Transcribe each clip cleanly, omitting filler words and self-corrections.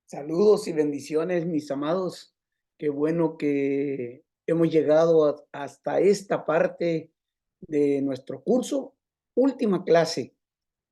Saludos y bendiciones, mis amados. Qué bueno que hemos llegado hasta esta parte de nuestro curso. Última clase,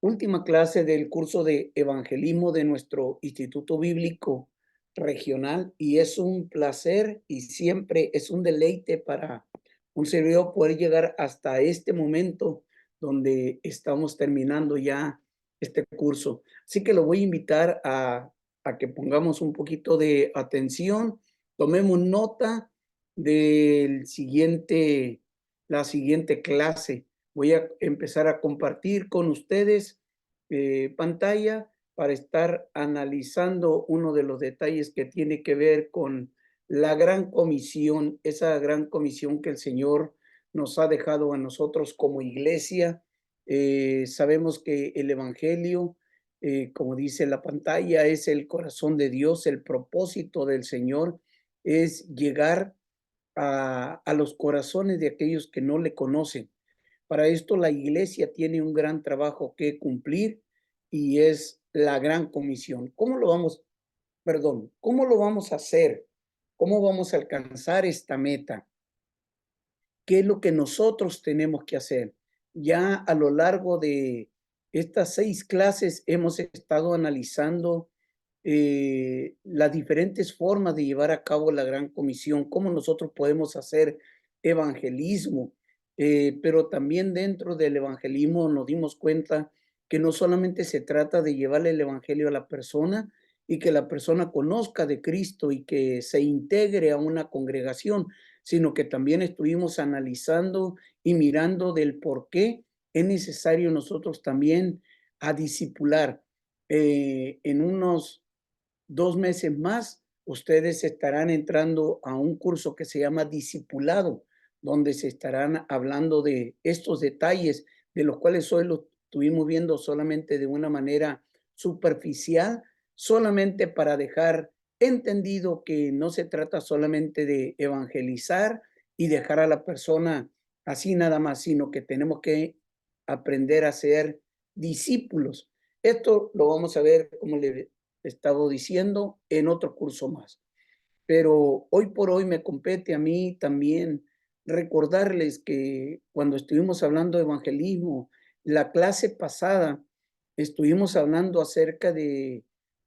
última clase del curso de evangelismo de nuestro Instituto Bíblico Regional. Y es un placer y siempre es un deleite para un servidor poder llegar hasta este momento donde estamos terminando ya este curso. Así que lo voy a invitar a que pongamos un poquito de atención, tomemos nota del siguiente, la siguiente clase. Voy a empezar a compartir con ustedes pantalla para estar analizando uno de los detalles que tiene que ver con la gran comisión, esa gran comisión que el Señor nos ha dejado a nosotros como iglesia. Sabemos que el Evangelio, como dice la pantalla, es el corazón de Dios. El propósito del Señor es llegar a los corazones de aquellos que no le conocen. Para esto la iglesia tiene un gran trabajo que cumplir y es la gran comisión. ¿Cómo lo vamos a hacer? ¿Cómo vamos a alcanzar esta meta? ¿Qué es lo que nosotros tenemos que hacer? Ya a lo largo de estas 6 clases hemos estado analizando las diferentes formas de llevar a cabo la gran comisión, cómo nosotros podemos hacer evangelismo, pero también dentro del evangelismo nos dimos cuenta que no solamente se trata de llevarle el evangelio a la persona y que la persona conozca de Cristo y que se integre a una congregación, sino que también estuvimos analizando y mirando del por qué es necesario nosotros también a discipular. En unos 2 meses más, ustedes estarán entrando a un curso que se llama Discipulado, donde se estarán hablando de estos detalles, de los cuales hoy lo estuvimos viendo solamente de una manera superficial, solamente para dejar entendido que no se trata solamente de evangelizar y dejar a la persona así nada más, sino que tenemos que aprender a ser discípulos. Esto lo vamos a ver, como le he estado diciendo, en otro curso más. Pero hoy por hoy me compete a mí también recordarles que cuando estuvimos hablando de evangelismo, la clase pasada estuvimos hablando acerca de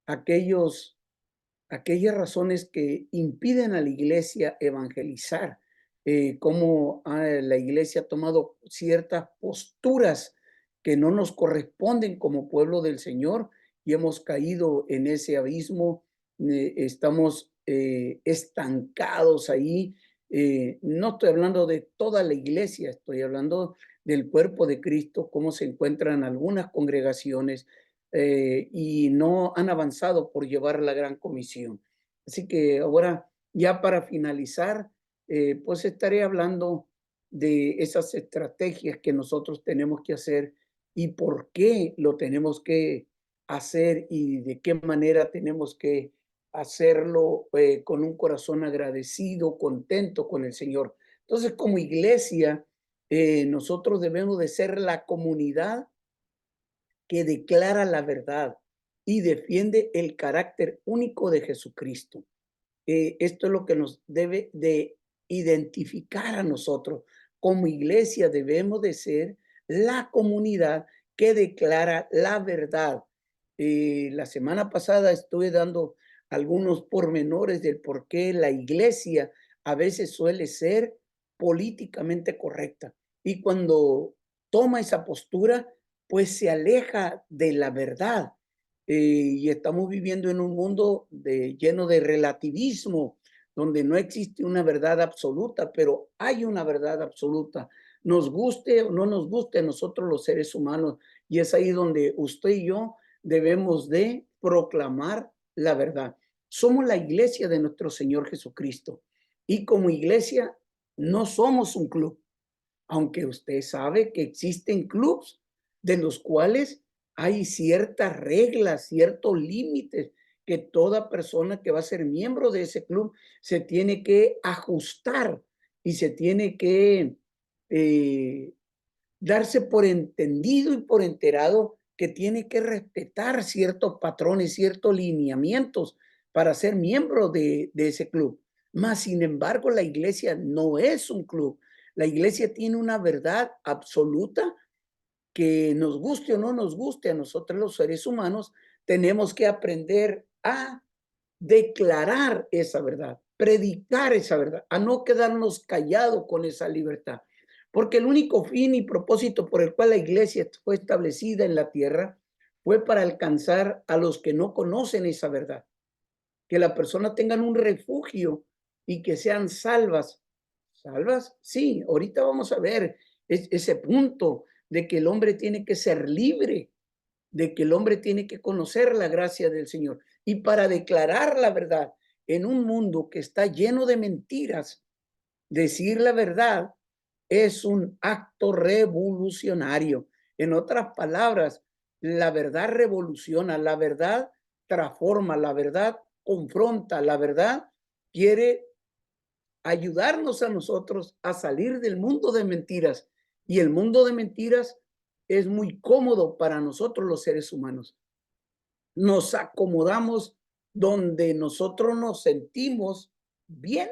aquellos aquellas razones que impiden a la iglesia evangelizar, cómo la iglesia ha tomado ciertas posturas que no nos corresponden como pueblo del Señor y hemos caído en ese abismo, estamos estancados ahí. No estoy hablando de toda la iglesia, estoy hablando del cuerpo de Cristo, cómo se encuentran algunas congregaciones y no han avanzado por llevar la gran comisión. Así que ahora, ya para finalizar, pues estaré hablando de esas estrategias que nosotros tenemos que hacer y por qué lo tenemos que hacer y de qué manera tenemos que hacerlo con un corazón agradecido, contento con el Señor. Entonces, como iglesia, nosotros debemos de ser la comunidad que declara la verdad y defiende el carácter único de Jesucristo. Esto es lo que nos debe de identificar a nosotros. Como iglesia debemos de ser la comunidad que declara la verdad. La semana pasada estuve dando algunos pormenores del por qué la iglesia a veces suele ser políticamente correcta. Y cuando toma esa postura, pues se aleja de la verdad. Y estamos viviendo en un mundo lleno de relativismo, donde no existe una verdad absoluta, pero hay una verdad absoluta. Nos guste o no nos guste a nosotros los seres humanos. Y es ahí donde usted y yo debemos de proclamar la verdad. Somos la iglesia de nuestro Señor Jesucristo. Y como iglesia no somos un club, aunque usted sabe que existen clubs de los cuales hay ciertas reglas, ciertos límites que toda persona que va a ser miembro de ese club se tiene que ajustar y se tiene que eh, darse por entendido y por enterado que tiene que respetar ciertos patrones, ciertos lineamientos para ser miembro de ese club. Mas, sin embargo, la iglesia no es un club. La iglesia tiene una verdad absoluta que nos guste o no nos guste a nosotros los seres humanos, tenemos que aprender a declarar esa verdad, predicar esa verdad, a no quedarnos callados con esa libertad. Porque el único fin y propósito por el cual la iglesia fue establecida en la tierra fue para alcanzar a los que no conocen esa verdad. Que las personas tengan un refugio y que sean salvas. ¿Salvas? Sí, ahorita vamos a ver ese punto de que el hombre tiene que ser libre, de que el hombre tiene que conocer la gracia del Señor. Y para declarar la verdad en un mundo que está lleno de mentiras, decir la verdad es un acto revolucionario. En otras palabras, la verdad revoluciona, la verdad transforma, la verdad confronta, la verdad quiere ayudarnos a nosotros a salir del mundo de mentiras. Y el mundo de mentiras es muy cómodo para nosotros los seres humanos. Nos acomodamos donde nosotros nos sentimos bien,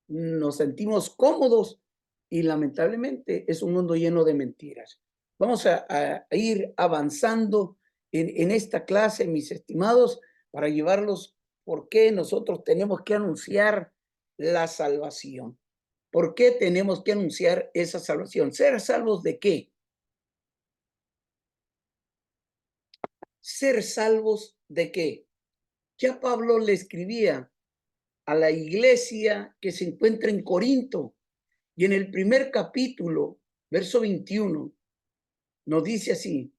nos sentimos cómodos y lamentablemente es un mundo lleno de mentiras. Vamos a ir avanzando en esta clase, mis estimados, para llevarlos por qué nosotros tenemos que anunciar la salvación. ¿Por qué tenemos que anunciar esa salvación? ¿Ser salvos de qué? ¿Ser salvos de qué? Ya Pablo le escribía a la iglesia que se encuentra en Corinto y en el primer capítulo, verso 21, nos dice así,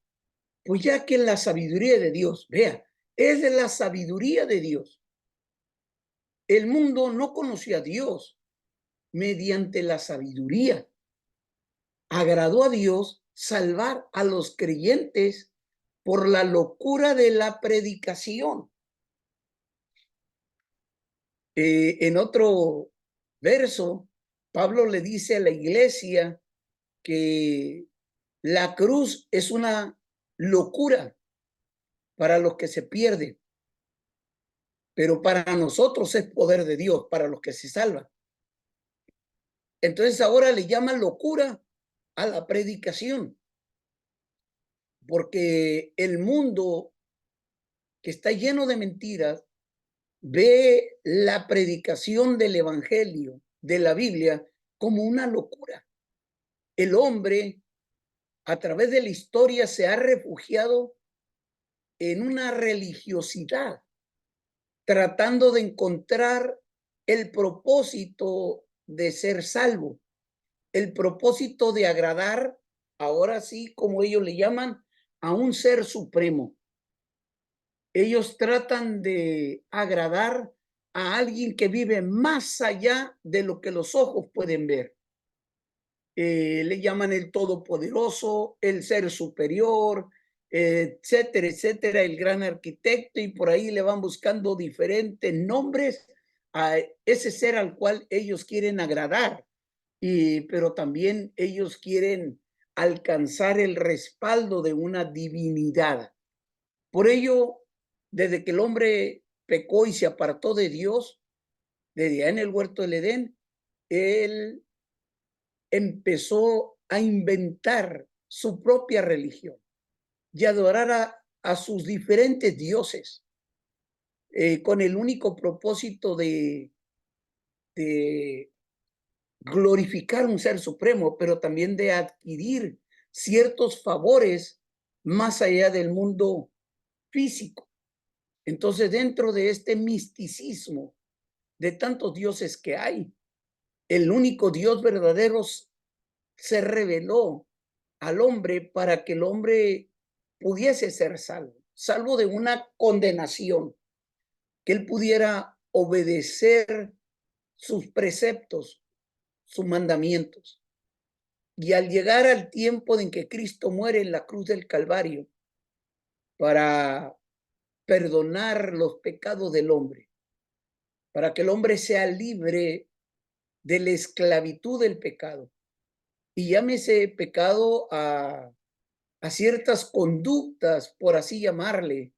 pues ya que la sabiduría de Dios, vea, es de la sabiduría de Dios. El mundo no conoció a Dios mediante la sabiduría. Agradó a Dios salvar a los creyentes por la locura de la predicación. En otro verso, Pablo le dice a la iglesia que la cruz es una locura para los que se pierden, pero para nosotros es poder de Dios, para los que se salvan. Entonces ahora le llaman locura a la predicación, porque el mundo que está lleno de mentiras ve la predicación del evangelio, de la Biblia, como una locura. El hombre, a través de la historia, se ha refugiado en una religiosidad, tratando de encontrar el propósito de ser salvo, el propósito de agradar, ahora sí, como ellos le llaman, a un ser supremo. Ellos tratan de agradar a alguien que vive más allá de lo que los ojos pueden ver. Le llaman el todopoderoso, el ser superior, etcétera, etcétera, el gran arquitecto, y por ahí le van buscando diferentes nombres a ese ser al cual ellos quieren agradar, pero también ellos quieren alcanzar el respaldo de una divinidad. Por ello, desde que el hombre pecó y se apartó de Dios, desde allá en el huerto del Edén, él empezó a inventar su propia religión y adorar a sus diferentes dioses, con el único propósito de glorificar un ser supremo, pero también de adquirir ciertos favores más allá del mundo físico. Entonces, dentro de este misticismo de tantos dioses que hay, el único Dios verdadero se reveló al hombre para que el hombre pudiese ser salvo, salvo de una condenación, que él pudiera obedecer sus preceptos, sus mandamientos. Y al llegar al tiempo en que Cristo muere en la cruz del Calvario para perdonar los pecados del hombre, para que el hombre sea libre de la esclavitud del pecado, y llámese pecado a ciertas conductas, por así llamarle,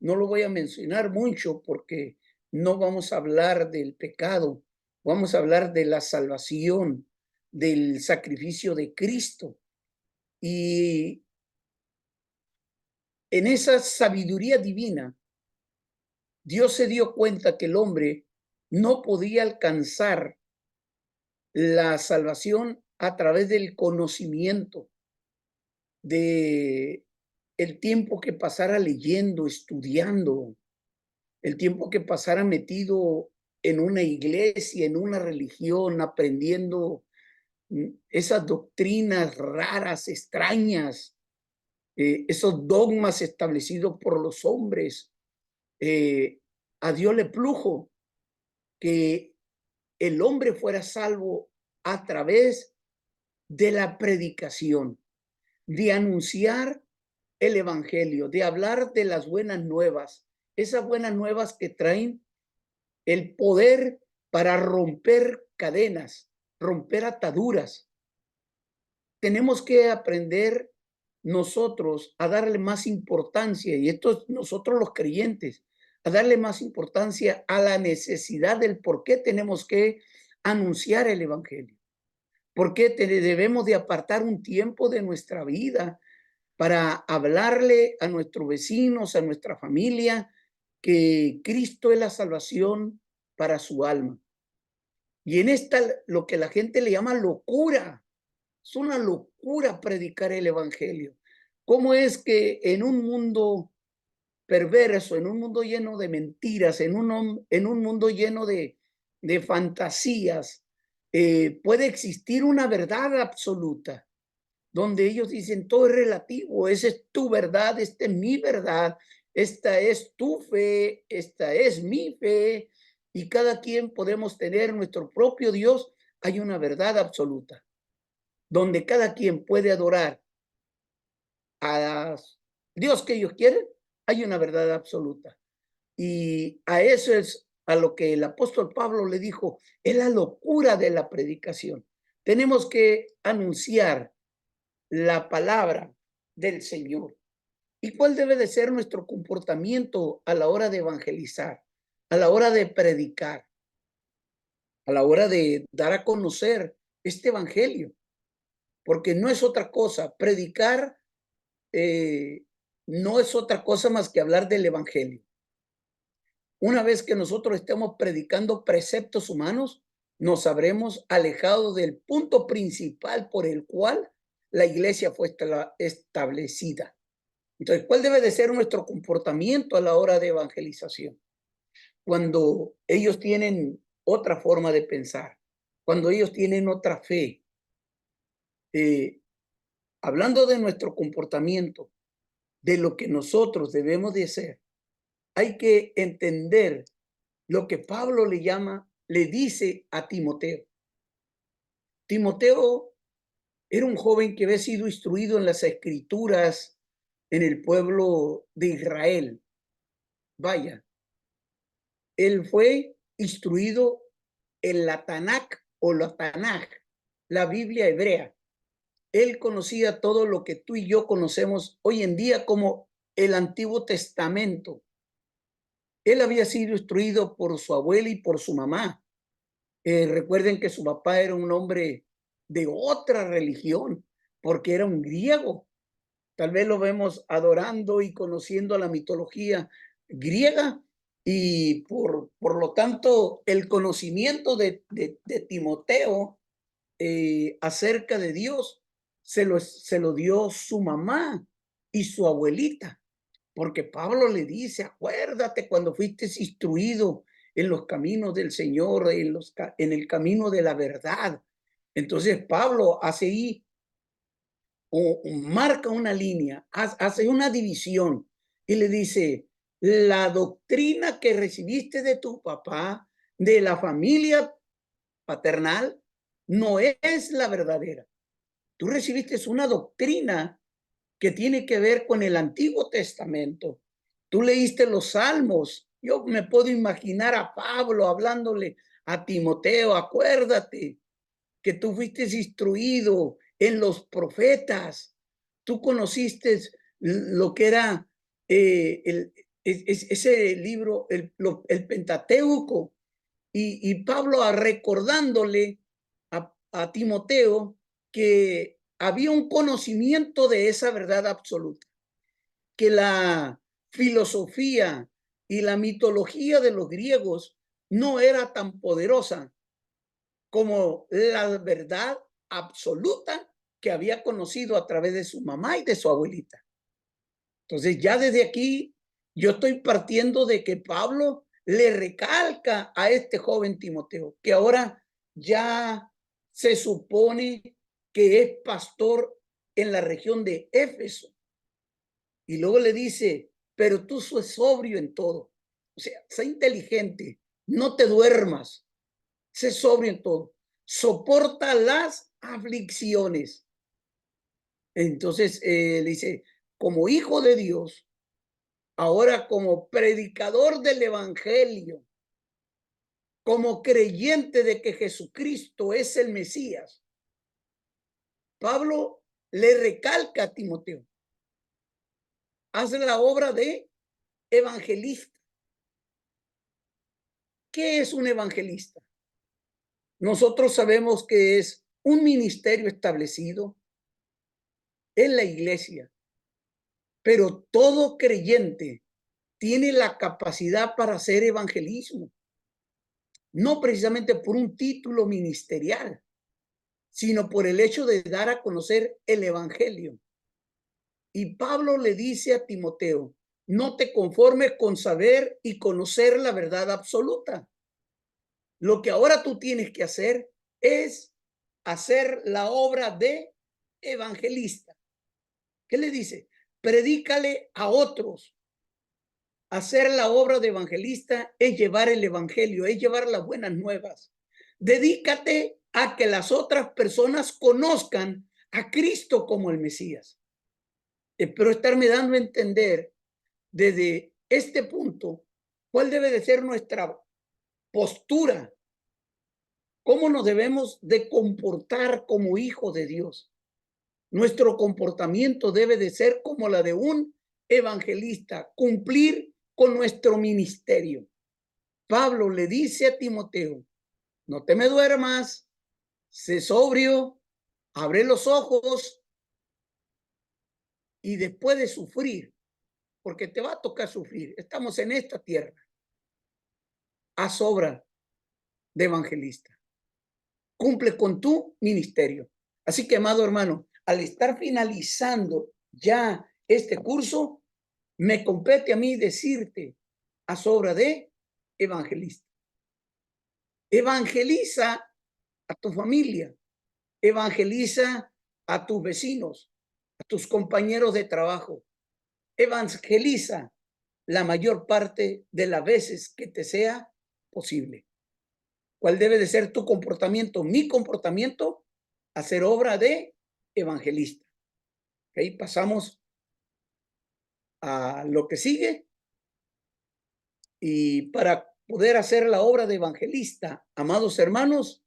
no lo voy a mencionar mucho porque no vamos a hablar del pecado, vamos a hablar de la salvación, del sacrificio de Cristo. Y en esa sabiduría divina, Dios se dio cuenta que el hombre no podía alcanzar la salvación a través del conocimiento, de el tiempo que pasara leyendo, estudiando, el tiempo que pasara metido en una iglesia, en una religión, aprendiendo esas doctrinas raras, extrañas, esos dogmas establecidos por los hombres. A Dios le plujo que el hombre fuera salvo a través de la predicación, de anunciar el evangelio, de hablar de las buenas nuevas, esas buenas nuevas que traen el poder para romper cadenas, romper ataduras. Tenemos que aprender nosotros a darle más importancia, y esto nosotros los creyentes, a darle más importancia a la necesidad del por qué tenemos que anunciar el evangelio. ¿Por qué debemos de apartar un tiempo de nuestra vida para hablarle a nuestros vecinos, a nuestra familia, que Cristo es la salvación para su alma? Y en esta, lo que la gente le llama locura, es una locura predicar el evangelio. ¿Cómo es que en un mundo perverso, en un mundo lleno de mentiras, en un mundo lleno de fantasías, puede existir una verdad absoluta? Donde ellos dicen todo es relativo, esa es tu verdad, esta es mi verdad, esta es tu fe, esta es mi fe, y cada quien podemos tener nuestro propio Dios. Hay una verdad absoluta, donde cada quien puede adorar a Dios que ellos quieren. Hay una verdad absoluta. Y a eso es a lo que el apóstol Pablo le dijo, es la locura de la predicación. Tenemos que anunciar la palabra del Señor. ¿Y cuál debe de ser nuestro comportamiento a la hora de evangelizar, a la hora de predicar, a la hora de dar a conocer este evangelio? Porque no es otra cosa, predicar no es otra cosa más que hablar del evangelio. Una vez que nosotros estemos predicando preceptos humanos, nos habremos alejado del punto principal por el cual la iglesia fue establecida. Entonces, ¿cuál debe de ser nuestro comportamiento a la hora de evangelización? Cuando ellos tienen otra forma de pensar, cuando ellos tienen otra fe. Hablando de nuestro comportamiento, de lo que nosotros debemos de hacer, hay que entender lo que Pablo le dice a Timoteo. Timoteo era un joven que había sido instruido en las escrituras en el pueblo de Israel. Vaya, él fue instruido en la Tanakh o la Tanaj, la Biblia hebrea. Él conocía todo lo que tú y yo conocemos hoy en día como el Antiguo Testamento. Él había sido instruido por su abuela y por su mamá. Recuerden que su papá era un hombre de otra religión, porque era un griego. Tal vez lo vemos adorando y conociendo la mitología griega, y por lo tanto el conocimiento de Timoteo acerca de Dios se lo dio su mamá y su abuelita, porque Pablo le dice, acuérdate cuando fuiste instruido en los caminos del Señor, en el camino de la verdad. Entonces Pablo hace ahí o marca una línea, hace una división y le dice, la doctrina que recibiste de tu papá, de la familia paternal, no es la verdadera. Tú recibiste una doctrina que tiene que ver con el Antiguo Testamento. Tú leíste los Salmos. Yo me puedo imaginar a Pablo hablándole a Timoteo, acuérdate que tú fuiste instruido en los profetas. Tú conociste lo que era ese libro, el Pentateuco, y Pablo recordándole a Timoteo que había un conocimiento de esa verdad absoluta, que la filosofía y la mitología de los griegos no era tan poderosa como la verdad absoluta que había conocido a través de su mamá y de su abuelita. Entonces ya desde aquí yo estoy partiendo de que Pablo le recalca a este joven Timoteo, que ahora ya se supone que es pastor en la región de Éfeso. Y luego le dice, pero tú sos sobrio en todo. O sea, sé inteligente, no te duermas, sé sobrio en todo. Soporta las aflicciones. Entonces le dice, como hijo de Dios, ahora como predicador del evangelio, como creyente de que Jesucristo es el Mesías, Pablo le recalca a Timoteo, haz la obra de evangelista. ¿Qué es un evangelista? Nosotros sabemos que es un ministerio establecido en la iglesia, pero todo creyente tiene la capacidad para hacer evangelismo, no precisamente por un título ministerial, sino por el hecho de dar a conocer el evangelio. Y Pablo le dice a Timoteo, no te conformes con saber y conocer la verdad absoluta. Lo que ahora tú tienes que hacer es hacer la obra de evangelista. ¿Qué le dice? Predícale a otros. Hacer la obra de evangelista es llevar el evangelio, es llevar las buenas nuevas. Dedícate a que las otras personas conozcan a Cristo como el Mesías. Espero estarme dando a entender desde este punto cuál debe de ser nuestra postura, cómo nos debemos de comportar como hijos de Dios. Nuestro comportamiento debe de ser como la de un evangelista, cumplir con nuestro ministerio. Pablo le dice a Timoteo, no te me duermas, sé sobrio, abre los ojos y después de sufrir, porque te va a tocar sufrir, estamos en esta tierra, haz obra de evangelista, cumple con tu ministerio. Así que, amado hermano, al estar finalizando ya este curso, me compete a mí decirte, haz obra de evangelista. Evangeliza a tu familia, evangeliza a tus vecinos, a tus compañeros de trabajo, evangeliza la mayor parte de las veces que te sea posible. ¿Cuál debe de ser tu comportamiento? Mi comportamiento, hacer obra de evangelista. ¿Okay? Pasamos a lo que sigue. Y para poder hacer la obra de evangelista, amados hermanos,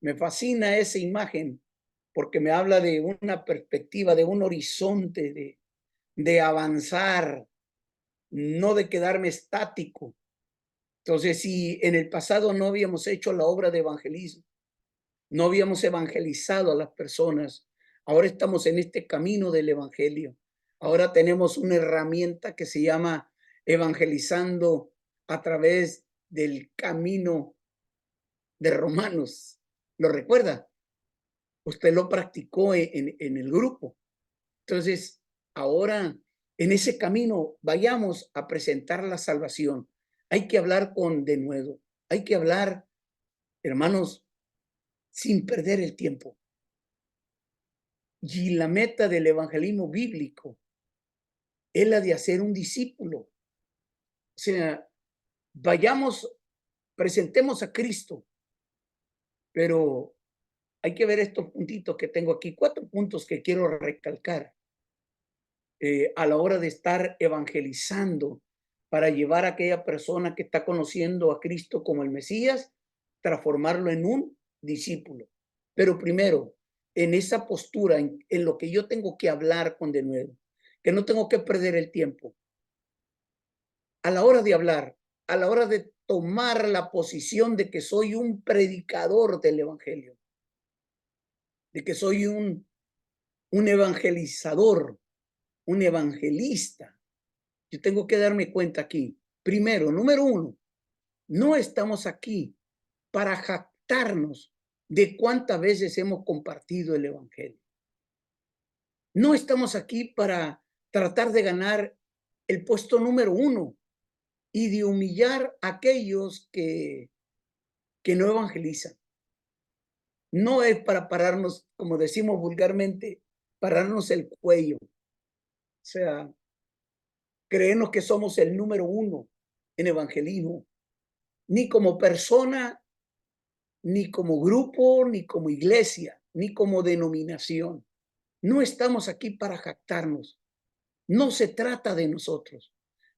me fascina esa imagen porque me habla de una perspectiva, de un horizonte, de avanzar, no de quedarme estático. Entonces, si en el pasado no habíamos hecho la obra de evangelismo, no habíamos evangelizado a las personas, ahora estamos en este camino del evangelio. Ahora tenemos una herramienta que se llama evangelizando a través del camino de Romanos. ¿Lo recuerda? Usted lo practicó en el grupo. Entonces, ahora en ese camino vayamos a presentar la salvación. Hay que hablar con denuedo. Hay que hablar, hermanos, sin perder el tiempo. Y la meta del evangelismo bíblico es la de hacer un discípulo. O sea, vayamos, presentemos a Cristo, pero hay que ver estos puntitos que tengo aquí, 4 puntos que quiero recalcar a la hora de estar evangelizando para llevar a aquella persona que está conociendo a Cristo como el Mesías, transformarlo en un discípulo. Pero primero, en esa postura, en lo que yo tengo que hablar con denuedo, que no tengo que perder el tiempo. a la hora de hablar, a la hora de tomar la posición de que soy un predicador del evangelio, de que soy un evangelizador, un evangelista. Yo tengo que darme cuenta aquí. Primero, número uno, no estamos aquí para jactarnos de cuántas veces hemos compartido el evangelio. No estamos aquí para tratar de ganar el puesto número uno y de humillar a aquellos que no evangelizan. No es para pararnos, como decimos vulgarmente, pararnos el cuello. O sea, creernos que somos el número uno en evangelismo, ni como persona, ni como grupo, ni como iglesia, ni como denominación. No estamos aquí para jactarnos. No se trata de nosotros.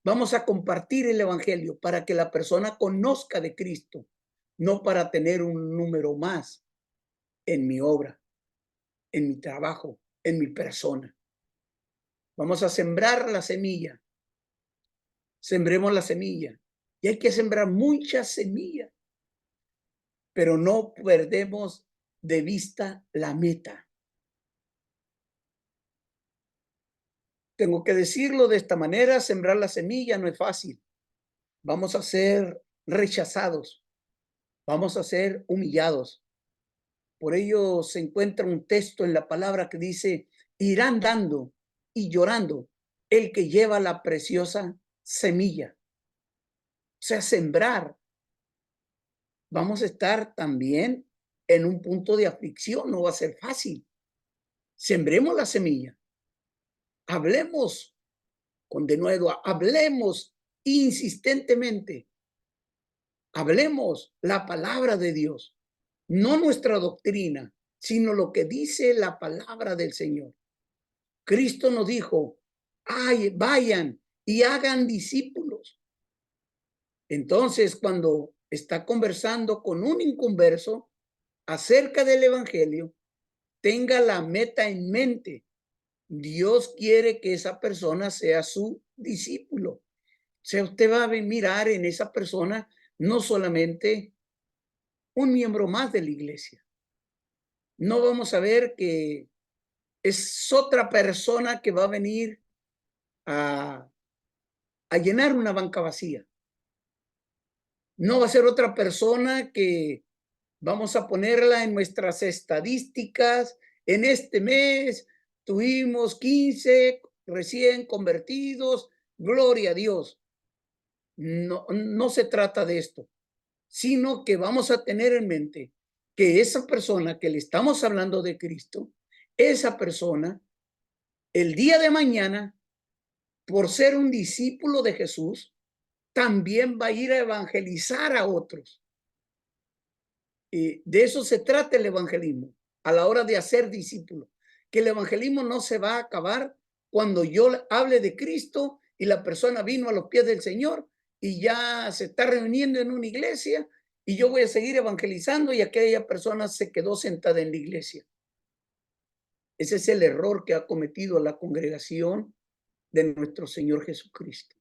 Vamos a compartir el evangelio para que la persona conozca de Cristo, no para tener un número más en mi obra, en mi trabajo, en mi persona. Vamos a sembrar la semilla. Sembremos la semilla. Y hay que sembrar muchas semillas, pero no perdemos de vista la meta. Tengo que decirlo de esta manera, sembrar la semilla no es fácil. Vamos a ser rechazados, vamos a ser humillados. Por ello se encuentra un texto en la palabra que dice, irán dando y llorando el que lleva la preciosa semilla. O sea, sembrar. Vamos a estar también en un punto de aflicción, no va a ser fácil. Sembremos la semilla. Hablemos con denuedo, hablemos insistentemente. Hablemos la palabra de Dios, no nuestra doctrina, sino lo que dice la palabra del Señor. Cristo nos dijo, ay, vayan y hagan discípulos. Entonces, cuando está conversando con un inconverso acerca del evangelio, tenga la meta en mente. Dios quiere que esa persona sea su discípulo. O sea, usted va a mirar en esa persona no solamente un miembro más de la iglesia. No vamos a ver que es otra persona que va a venir a, a llenar una banca vacía. No va a ser otra persona que vamos a ponerla en nuestras estadísticas. En este mes tuvimos 15 recién convertidos. Gloria a Dios. No, no se trata de esto, sino que vamos a tener en mente que esa persona que le estamos hablando de Cristo, esa persona, el día de mañana, por ser un discípulo de Jesús, también va a ir a evangelizar a otros. De eso se trata el evangelismo, a la hora de hacer discípulos, que el evangelismo no se va a acabar cuando yo hable de Cristo y la persona vino a los pies del Señor y ya se está reuniendo en una iglesia y yo voy a seguir evangelizando y aquella persona se quedó sentada en la iglesia. Ese es el error que ha cometido la congregación de nuestro Señor Jesucristo.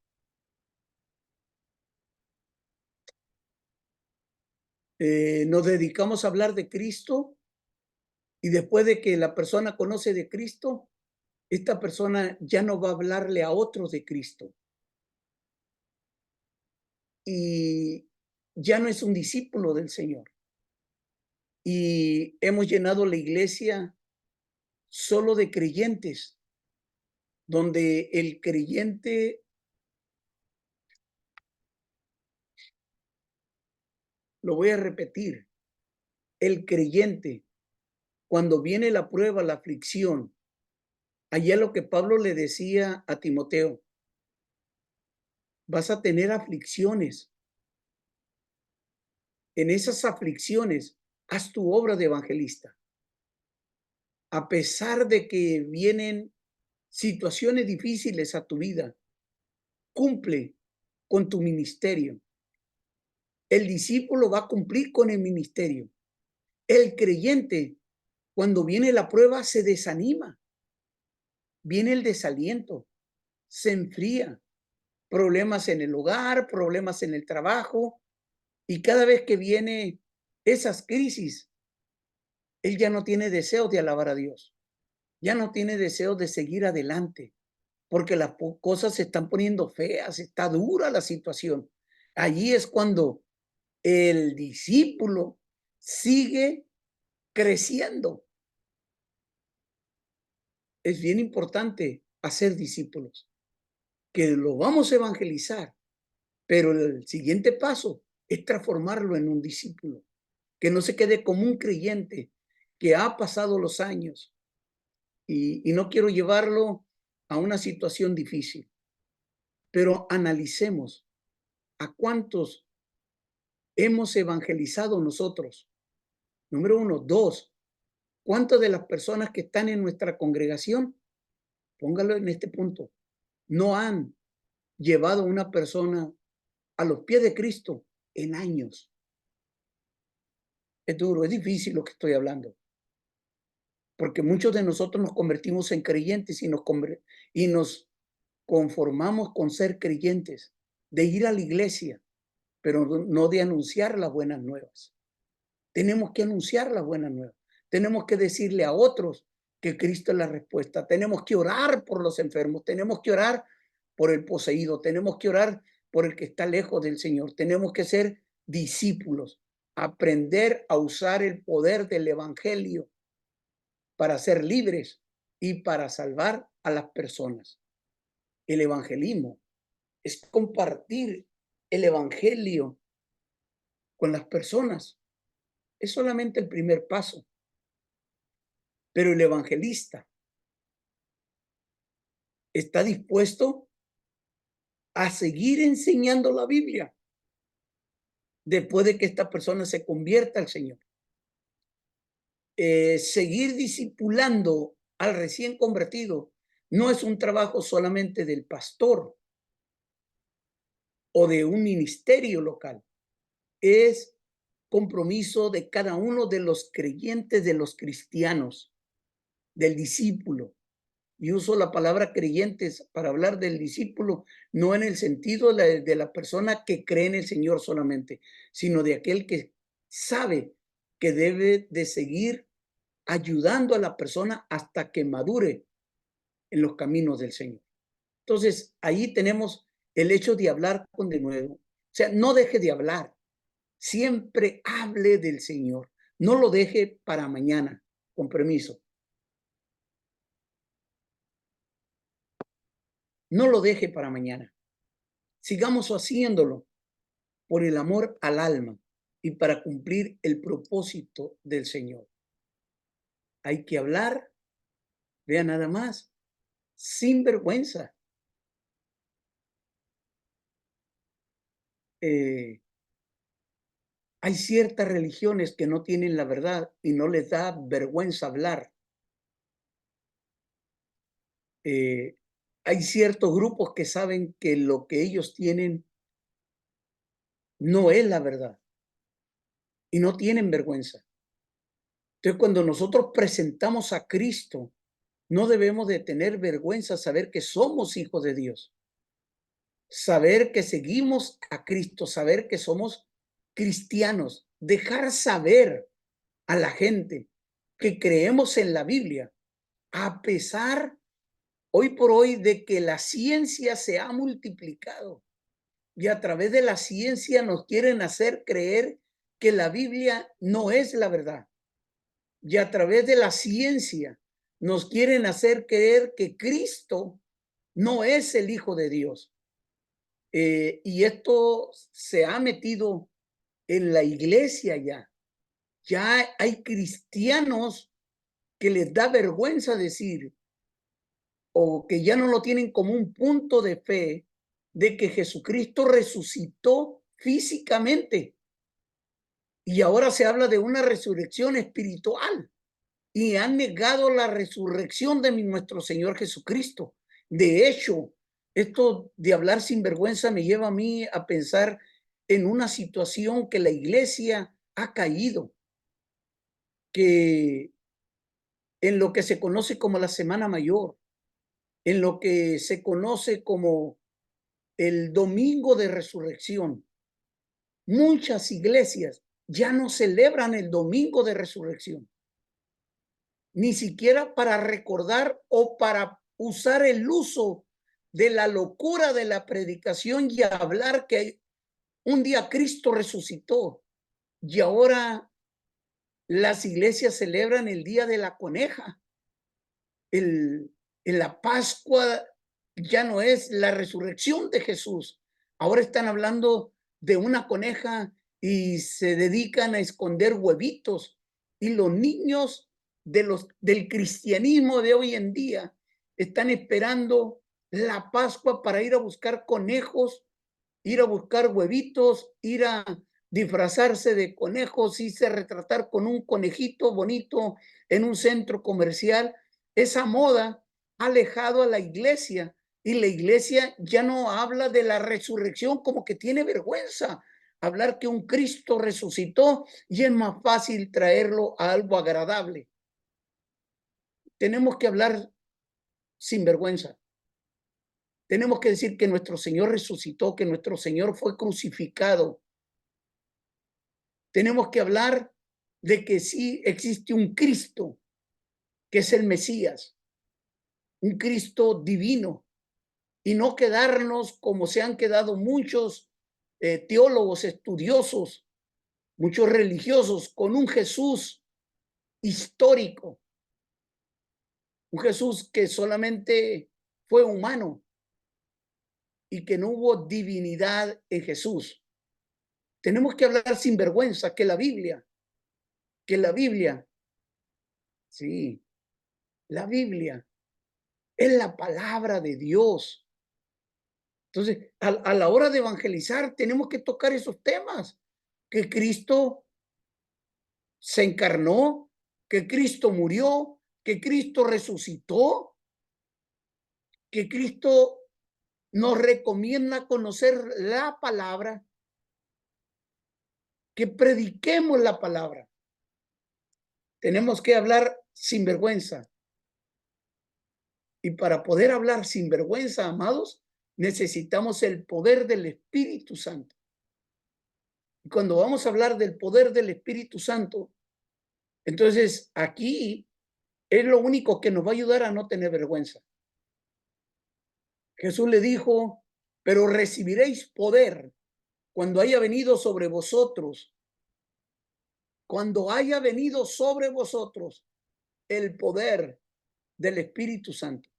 Nos dedicamos a hablar de Cristo y después de que la persona conoce de Cristo, esta persona ya no va a hablarle a otros de Cristo. Y ya no es un discípulo del Señor. Y hemos llenado la iglesia solo de creyentes, donde el creyente, lo voy a repetir, el creyente, cuando viene la prueba, la aflicción, allá lo que Pablo le decía a Timoteo, vas a tener aflicciones. En esas aflicciones, haz tu obra de evangelista. A pesar de que vienen situaciones difíciles a tu vida, cumple con tu ministerio. El discípulo va a cumplir con el ministerio. El creyente, cuando viene la prueba, se desanima. Viene el desaliento, se enfría. problemas en el hogar, problemas en el trabajo, y cada vez que viene esas crisis, él ya no tiene deseo de alabar a Dios, ya no tiene deseo de seguir adelante, porque las cosas se están poniendo feas, está dura la situación. Allí es cuando el discípulo sigue creciendo. Es bien importante hacer discípulos, que lo vamos a evangelizar, pero el siguiente paso es transformarlo en un discípulo, que no se quede como un creyente que ha pasado los años y no quiero llevarlo a una situación difícil, pero analicemos a cuántos hemos evangelizado nosotros. Número uno. Dos, ¿cuántas de las personas que están en nuestra congregación, póngalo en este punto, no han llevado a una persona a los pies de Cristo en años? Es duro, es difícil lo que estoy hablando, porque muchos de nosotros nos convertimos en creyentes y nos conformamos con ser creyentes, de ir a la iglesia, pero no de anunciar las buenas nuevas. Tenemos que anunciar las buenas nuevas. Tenemos que decirle a otros que Cristo es la respuesta. Tenemos que orar por los enfermos. Tenemos que orar por el poseído. Tenemos que orar por el que está lejos del Señor. Tenemos que ser discípulos. Aprender a usar el poder del evangelio para ser libres y para salvar a las personas. El evangelismo es compartir el evangelio con las personas. Es solamente el primer paso. Pero el evangelista está dispuesto a seguir enseñando la Biblia después de que esta persona se convierta al Señor. Seguir discipulando al recién convertido no es un trabajo solamente del pastor o de un ministerio local. Es compromiso de cada uno de los creyentes, de los cristianos, del discípulo. Y uso la palabra creyentes para hablar del discípulo, no en el sentido de la persona que cree en el Señor solamente, sino de aquel que sabe que debe de seguir ayudando a la persona hasta que madure en los caminos del Señor. Entonces, ahí tenemos el hecho de hablar con de nuevo. O sea, no deje de hablar. Siempre hable del Señor. No lo deje para mañana, con permiso. No lo deje para mañana. Sigamos haciéndolo por el amor al alma y para cumplir el propósito del Señor. Hay que hablar, vea nada más, sin vergüenza. Hay ciertas religiones que no tienen la verdad y no les da vergüenza hablar. Hay ciertos grupos que saben que lo que ellos tienen no es la verdad y no tienen vergüenza. Entonces, cuando nosotros presentamos a Cristo, no debemos de tener vergüenza saber que somos hijos de Dios, saber que seguimos a Cristo, saber que somos cristianos, dejar saber a la gente que creemos en la Biblia, a pesar hoy por hoy de que la ciencia se ha multiplicado y a través de la ciencia nos quieren hacer creer que la Biblia no es la verdad. Y a través de la ciencia nos quieren hacer creer que Cristo no es el Hijo de Dios. Y esto se ha metido en la iglesia ya. Ya hay cristianos que les da vergüenza decir o que ya no lo tienen como un punto de fe de que Jesucristo resucitó físicamente. Y ahora se habla de una resurrección espiritual. Y han negado la resurrección de nuestro Señor Jesucristo. De hecho, esto de hablar sin vergüenza me lleva a mí a pensar en una situación que la iglesia ha caído, que en lo que se conoce como la Semana Mayor, en lo que se conoce como el domingo de resurrección. Muchas iglesias ya no celebran el domingo de resurrección, ni siquiera para recordar o para usar el uso de la locura de la predicación y hablar que un día Cristo resucitó. Y ahora las iglesias celebran el día de la coneja. En la Pascua ya no es la resurrección de Jesús. Ahora están hablando de una coneja y se dedican a esconder huevitos. Y los niños del cristianismo de hoy en día están esperando la Pascua para ir a buscar conejos, ir a buscar huevitos, ir a disfrazarse de conejos, irse a retratar con un conejito bonito en un centro comercial. Esa moda ha alejado a la iglesia y la iglesia ya no habla de la resurrección, como que tiene vergüenza hablar que un Cristo resucitó y es más fácil traerlo a algo agradable. Tenemos que hablar sin vergüenza. Tenemos que decir que nuestro Señor resucitó, que nuestro Señor fue crucificado. Tenemos que hablar de que sí existe un Cristo, que es el Mesías, un Cristo divino, y no quedarnos como se han quedado muchos teólogos estudiosos, muchos religiosos, con un Jesús histórico, un Jesús que solamente fue humano y que no hubo divinidad en Jesús. Tenemos que hablar sin vergüenza que la Biblia, sí, la Biblia es la palabra de Dios. Entonces, a la hora de evangelizar, tenemos que tocar esos temas, que Cristo se encarnó, que Cristo murió, que Cristo resucitó, que Cristo nos recomienda conocer la palabra, que prediquemos la palabra. Tenemos que hablar sin vergüenza. Y para poder hablar sin vergüenza, amados, necesitamos el poder del Espíritu Santo. Y cuando vamos a hablar del poder del Espíritu Santo, entonces aquí es lo único que nos va a ayudar a no tener vergüenza. Jesús le dijo, pero recibiréis poder cuando haya venido sobre vosotros, cuando haya venido sobre vosotros el poder del Espíritu Santo.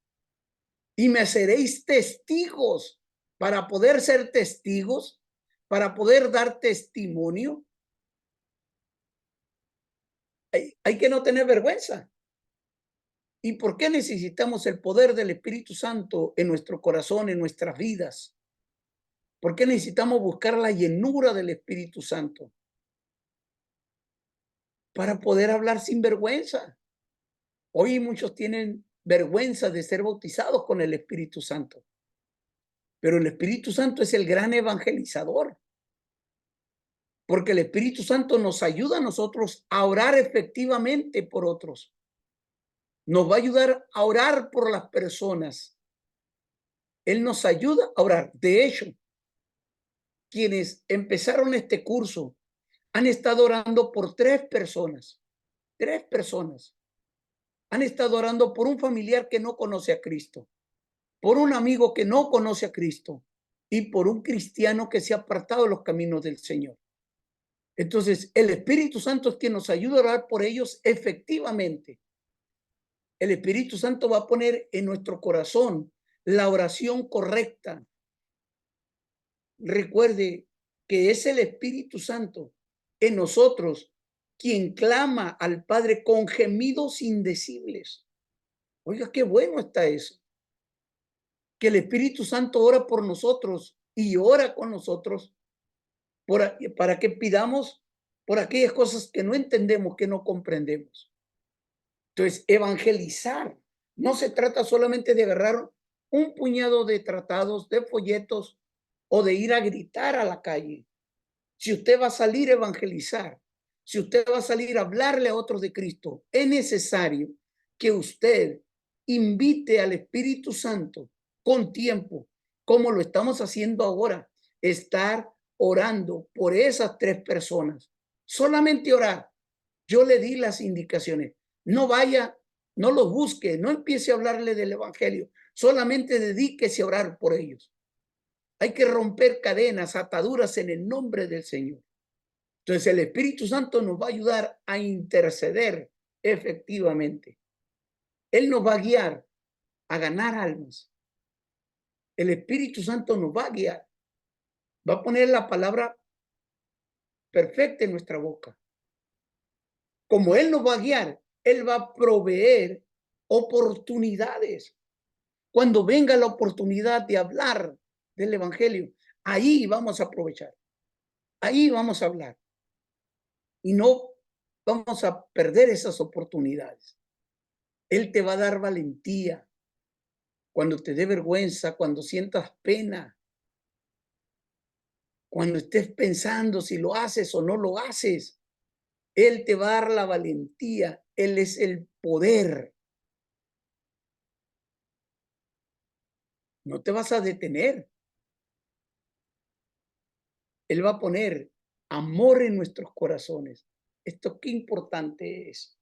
Y me seréis testigos. Para poder ser testigos, para poder dar testimonio, hay que no tener vergüenza. ¿Y por qué necesitamos el poder del Espíritu Santo en nuestro corazón, en nuestras vidas? ¿Por qué necesitamos buscar la llenura del Espíritu Santo? Para poder hablar sin vergüenza. Hoy muchos tienen vergüenza de ser bautizados con el Espíritu Santo. Pero el Espíritu Santo es el gran evangelizador. Porque el Espíritu Santo nos ayuda a nosotros a orar efectivamente por otros. Nos va a ayudar a orar por las personas. Él nos ayuda a orar. De hecho, quienes empezaron este curso han estado orando por 3 personas. 3 personas. Han estado orando por un familiar que no conoce a Cristo, por un amigo que no conoce a Cristo y por un cristiano que se ha apartado de los caminos del Señor. Entonces, el Espíritu Santo es quien nos ayuda a orar por ellos efectivamente. El Espíritu Santo va a poner en nuestro corazón la oración correcta. Recuerde que es el Espíritu Santo en nosotros quien clama al Padre con gemidos indecibles. Oiga, qué bueno está eso. Que el Espíritu Santo ora por nosotros y ora con nosotros para que pidamos por aquellas cosas que no entendemos, que no comprendemos. Entonces, evangelizar no se trata solamente de agarrar un puñado de tratados, de folletos o de ir a gritar a la calle. Si usted va a salir a evangelizar, si usted va a salir a hablarle a otros de Cristo, es necesario que usted invite al Espíritu Santo con tiempo, como lo estamos haciendo ahora, estar orando por esas 3 personas. Solamente orar. Yo le di las indicaciones. No vaya, no los busque, no empiece a hablarle del evangelio. Solamente dedíquese a orar por ellos. Hay que romper cadenas, ataduras en el nombre del Señor. Entonces el Espíritu Santo nos va a ayudar a interceder efectivamente. Él nos va a guiar a ganar almas. El Espíritu Santo nos va a guiar. Va a poner la palabra perfecta en nuestra boca. Como Él nos va a guiar, Él va a proveer oportunidades. Cuando venga la oportunidad de hablar del Evangelio, ahí vamos a aprovechar. Ahí vamos a hablar. Y no vamos a perder esas oportunidades. Él te va a dar valentía. Cuando te dé vergüenza, cuando sientas pena, cuando estés pensando si lo haces o no lo haces, Él te va a dar la valentía. Él es el poder. No te vas a detener. Él va a poner amor en nuestros corazones. Esto qué importante es.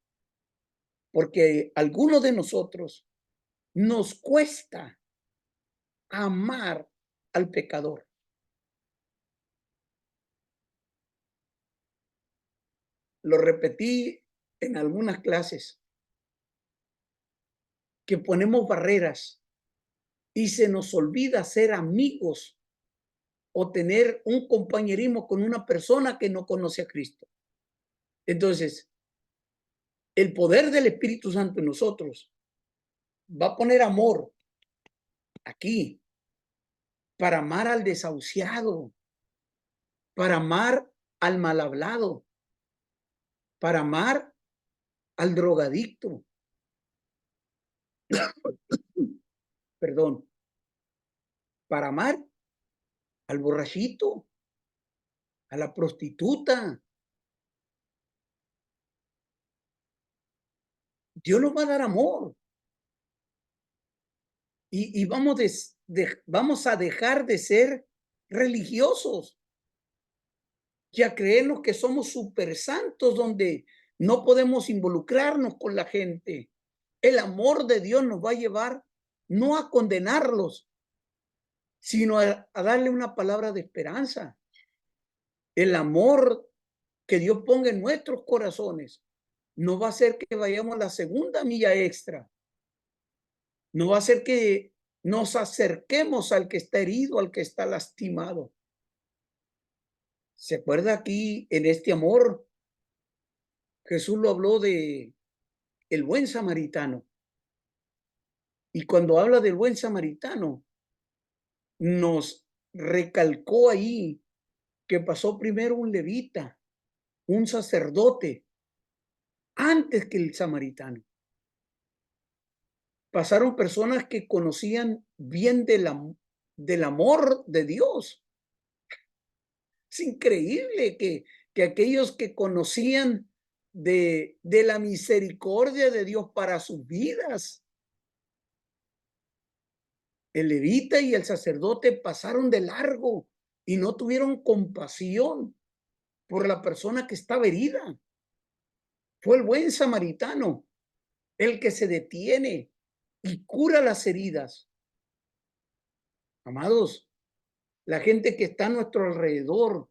Porque a algunos de nosotros nos cuesta amar al pecador. Lo repetí en algunas clases, que ponemos barreras y se nos olvida ser amigos o tener un compañerismo con una persona que no conoce a Cristo. Entonces, el poder del Espíritu Santo en nosotros va a poner amor aquí para amar al desahuciado, para amar al mal hablado, para amar al drogadicto, perdón, para amar al borrachito, a la prostituta. Dios nos va a dar amor. Y vamos a dejar de ser religiosos y a creernos que somos super santos donde no podemos involucrarnos con la gente. El amor de Dios nos va a llevar no a condenarlos, sino a darle una palabra de esperanza. El amor que Dios ponga en nuestros corazones no va a hacer que vayamos a la segunda milla extra. No va a hacer que nos acerquemos al que está herido, al que está lastimado. ¿Se acuerda aquí en este amor? Jesús lo habló de el buen samaritano. Y cuando habla del buen samaritano, nos recalcó ahí que pasó primero un levita, un sacerdote, antes que el samaritano. Pasaron personas que conocían bien del amor de Dios. Es increíble que aquellos que conocían de la misericordia de Dios para sus vidas, el levita y el sacerdote pasaron de largo y no tuvieron compasión por la persona que estaba herida. Fue el buen samaritano el que se detiene y cura las heridas. Amados, la gente que está a nuestro alrededor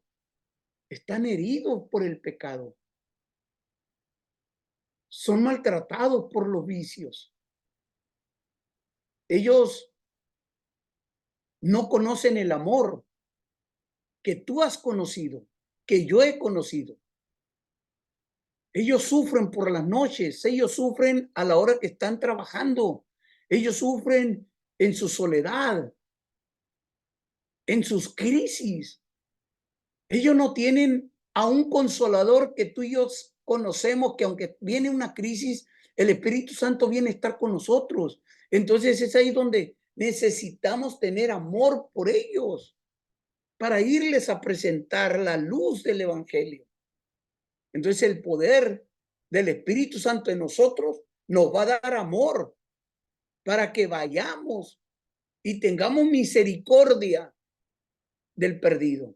están heridos por el pecado. Son maltratados por los vicios. Ellos no conocen el amor que tú has conocido, que yo he conocido. Ellos sufren por las noches, ellos sufren a la hora que están trabajando, ellos sufren en su soledad, en sus crisis. Ellos no tienen a un consolador que tú y yo conocemos, que aunque viene una crisis, el Espíritu Santo viene a estar con nosotros. Entonces es ahí donde necesitamos tener amor por ellos para irles a presentar la luz del Evangelio. Entonces el poder del Espíritu Santo en nosotros nos va a dar amor para que vayamos y tengamos misericordia del perdido.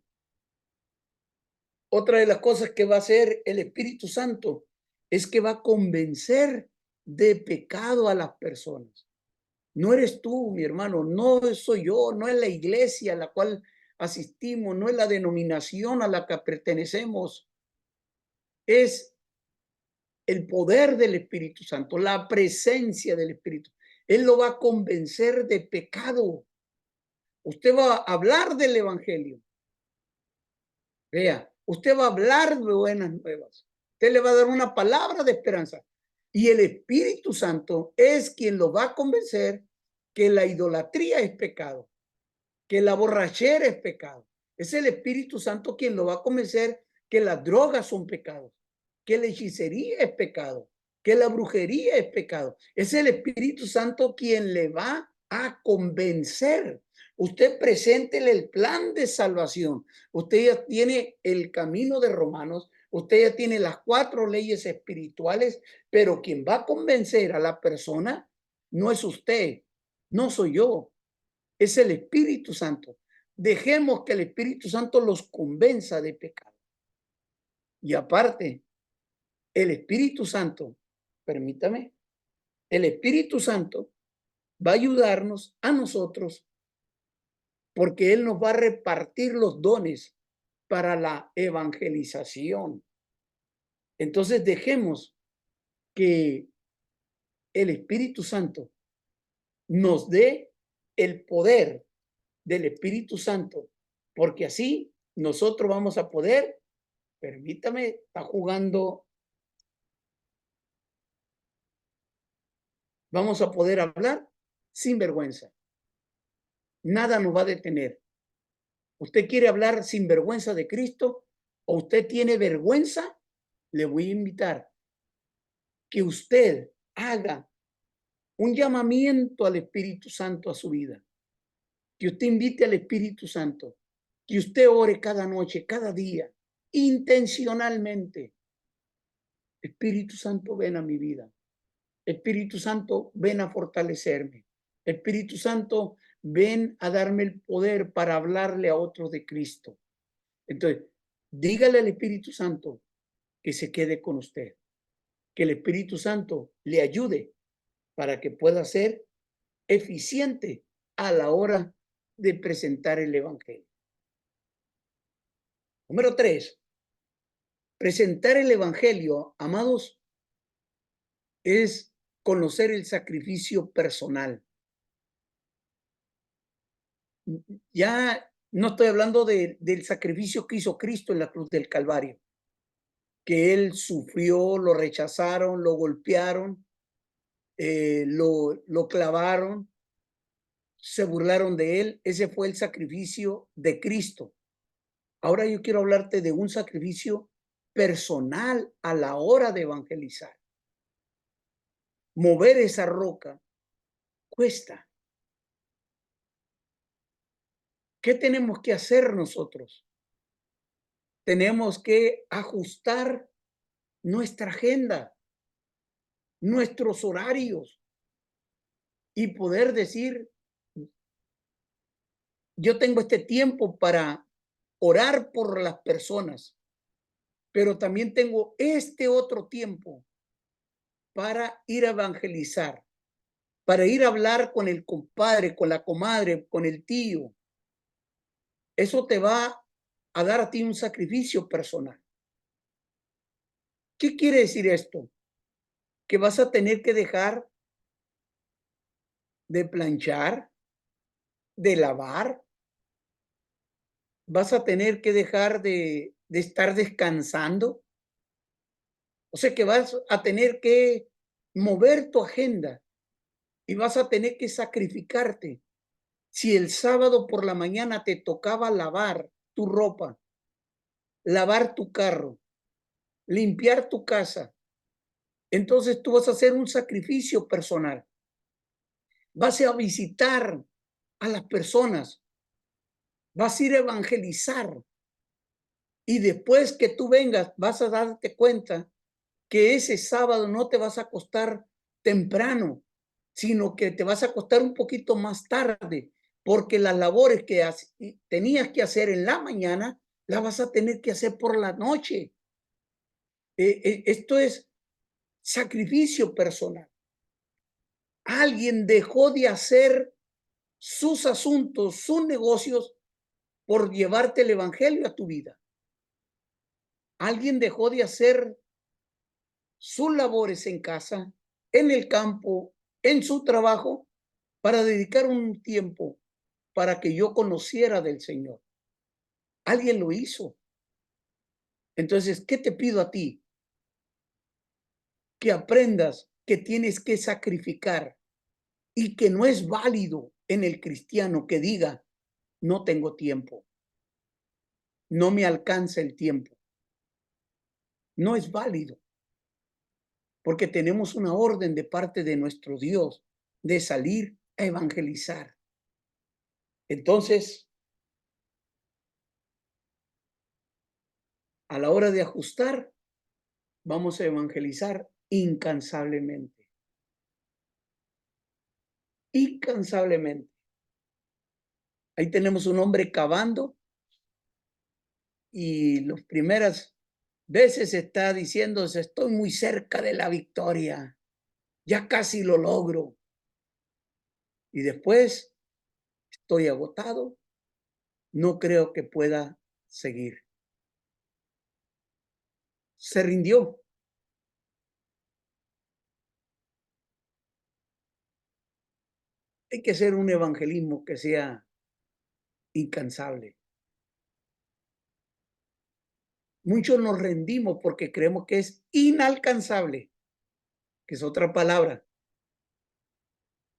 Otra de las cosas que va a hacer el Espíritu Santo es que va a convencer de pecado a las personas. No eres tú, mi hermano, no soy yo, no es la iglesia a la cual asistimos, no es la denominación a la que pertenecemos, es el poder del Espíritu Santo, la presencia del Espíritu. Él lo va a convencer de pecado. Usted va a hablar del Evangelio. Vea, usted va a hablar de buenas nuevas. Usted le va a dar una palabra de esperanza. Y el Espíritu Santo es quien lo va a convencer que la idolatría es pecado, que la borrachera es pecado. Es el Espíritu Santo quien lo va a convencer que las drogas son pecados, que la hechicería es pecado, que la brujería es pecado. Es el Espíritu Santo quien le va a convencer. Usted preséntele el plan de salvación. Usted ya tiene el camino de Romanos, usted ya tiene las 4 leyes espirituales, pero quien va a convencer a la persona no es usted, no soy yo, es el Espíritu Santo. Dejemos que el Espíritu Santo los convenza de pecado. Y aparte, el Espíritu Santo, permítame, el Espíritu Santo va a ayudarnos a nosotros porque Él nos va a repartir los dones para la evangelización. Entonces dejemos que el Espíritu Santo nos dé el poder del Espíritu Santo, porque así nosotros vamos a poder, permítame, está jugando, vamos a poder hablar sin vergüenza. Nada nos va a detener. ¿Usted quiere hablar sin vergüenza de Cristo o usted tiene vergüenza? Le voy a invitar que usted haga un llamamiento al Espíritu Santo a su vida, que usted invite al Espíritu Santo, que usted ore cada noche, cada día, intencionalmente. Espíritu Santo, ven a mi vida. Espíritu Santo, ven a fortalecerme. Espíritu Santo, ven a darme el poder para hablarle a otros de Cristo. Entonces, dígale al Espíritu Santo que se quede con usted, que el Espíritu Santo le ayude para que pueda ser eficiente a la hora de presentar el Evangelio. Número 3, presentar el Evangelio, amados, es conocer el sacrificio personal. Ya no estoy hablando del sacrificio que hizo Cristo en la cruz del Calvario, que Él sufrió, lo rechazaron, lo golpearon, lo clavaron, se burlaron de Él. Ese fue el sacrificio de Cristo. Ahora yo quiero hablarte de un sacrificio personal a la hora de evangelizar. Mover esa roca cuesta. ¿Qué tenemos que hacer nosotros? Tenemos que ajustar nuestra agenda, nuestros horarios y poder decir, yo tengo este tiempo para orar por las personas, pero también tengo este otro tiempo para ir a evangelizar, para ir a hablar con el compadre, con la comadre, con el tío. Eso te va a dar a ti un sacrificio personal. ¿Qué quiere decir esto? Que vas a tener que dejar de planchar, de lavar, vas a tener que dejar de estar descansando. O sea que vas a tener que mover tu agenda y vas a tener que sacrificarte. Si el sábado por la mañana te tocaba lavar tu ropa, lavar tu carro, limpiar tu casa, entonces tú vas a hacer un sacrificio personal. Vas a visitar a las personas, vas a ir a evangelizar y después que tú vengas vas a darte cuenta que ese sábado no te vas a acostar temprano, sino que te vas a acostar un poquito más tarde, porque las labores que tenías que hacer en la mañana, las vas a tener que hacer por la noche. Esto es sacrificio personal. Alguien dejó de hacer sus asuntos, sus negocios, por llevarte el evangelio a tu vida. Alguien dejó de hacer sus labores en casa, en el campo, en su trabajo, para dedicar un tiempo para que yo conociera del Señor. Alguien lo hizo. Entonces, ¿qué te pido a ti? Que aprendas que tienes que sacrificar y que no es válido en el cristiano que diga, no tengo tiempo, no me alcanza el tiempo. No es válido, porque tenemos una orden de parte de nuestro Dios de salir a evangelizar. Entonces, a la hora de ajustar, vamos a evangelizar incansablemente. Incansablemente. Ahí tenemos un hombre cavando y las primeras veces está diciéndose, estoy muy cerca de la victoria, ya casi lo logro. Y después, estoy agotado, no creo que pueda seguir. Se rindió. Hay que hacer un evangelismo que sea incansable. Muchos nos rendimos porque creemos que es inalcanzable, que es otra palabra.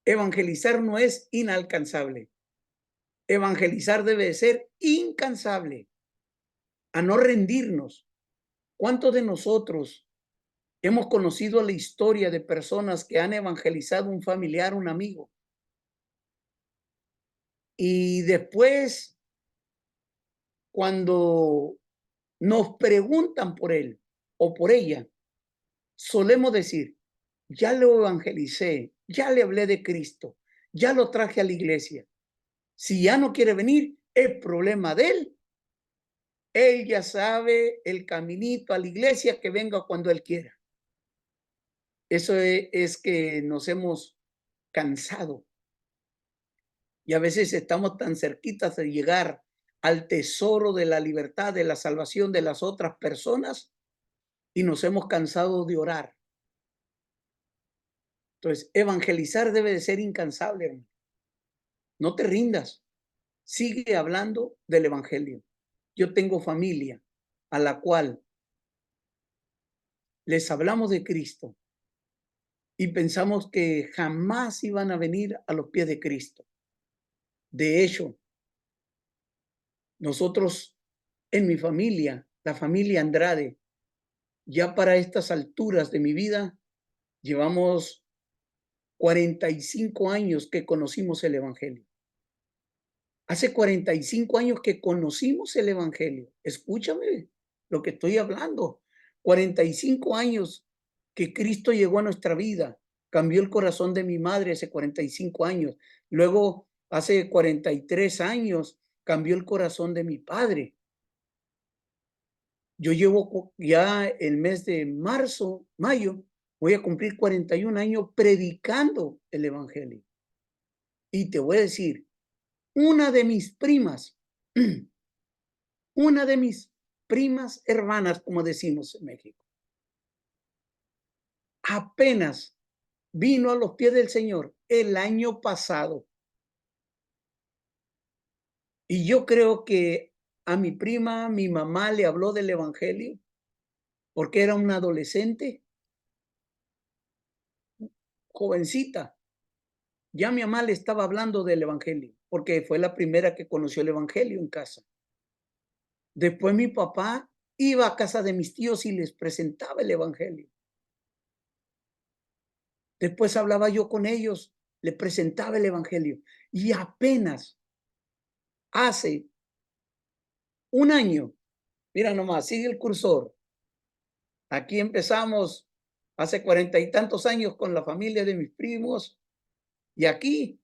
Evangelizar no es inalcanzable. Evangelizar debe de ser incansable, a no rendirnos. ¿Cuántos de nosotros hemos conocido la historia de personas que han evangelizado un familiar, un amigo? Y después, cuando nos preguntan por él o por ella, solemos decir, ya lo evangelicé, ya le hablé de Cristo, ya lo traje a la iglesia. Si ya no quiere venir, es problema de él. Él ya sabe el caminito a la iglesia, que venga cuando él quiera. Eso es que nos hemos cansado. Y a veces estamos tan cerquitas de llegar al tesoro de la libertad, de la salvación de las otras personas, y nos hemos cansado de orar. Entonces, evangelizar debe de ser incansable, hermano. No te rindas. Sigue hablando del evangelio. Yo tengo familia a la cual les hablamos de Cristo y pensamos que jamás iban a venir a los pies de Cristo. De hecho, nosotros en mi familia, la familia Andrade, ya para estas alturas de mi vida, llevamos 45 años que conocimos el evangelio. Hace 45 años que conocimos el evangelio. Escúchame lo que estoy hablando. 45 años que Cristo llegó a nuestra vida. Cambió el corazón de mi madre hace 45 años. Luego, hace 43 años, cambió el corazón de mi padre. Yo llevo ya el mes de marzo, mayo, voy a cumplir 41 años predicando el evangelio. Y te voy a decir, una de mis primas, una de mis primas hermanas, como decimos en México, apenas vino a los pies del Señor el año pasado. Y yo creo que a mi prima, mi mamá le habló del evangelio porque era una adolescente, jovencita. Ya mi mamá le estaba hablando del evangelio porque fue la primera que conoció el evangelio en casa. Después mi papá iba a casa de mis tíos y les presentaba el evangelio. Después hablaba yo con ellos, les presentaba el evangelio. Y apenas hace un año, mira nomás, sigue el cursor. Aquí empezamos hace 40 y tantos años con la familia de mis primos Y aquí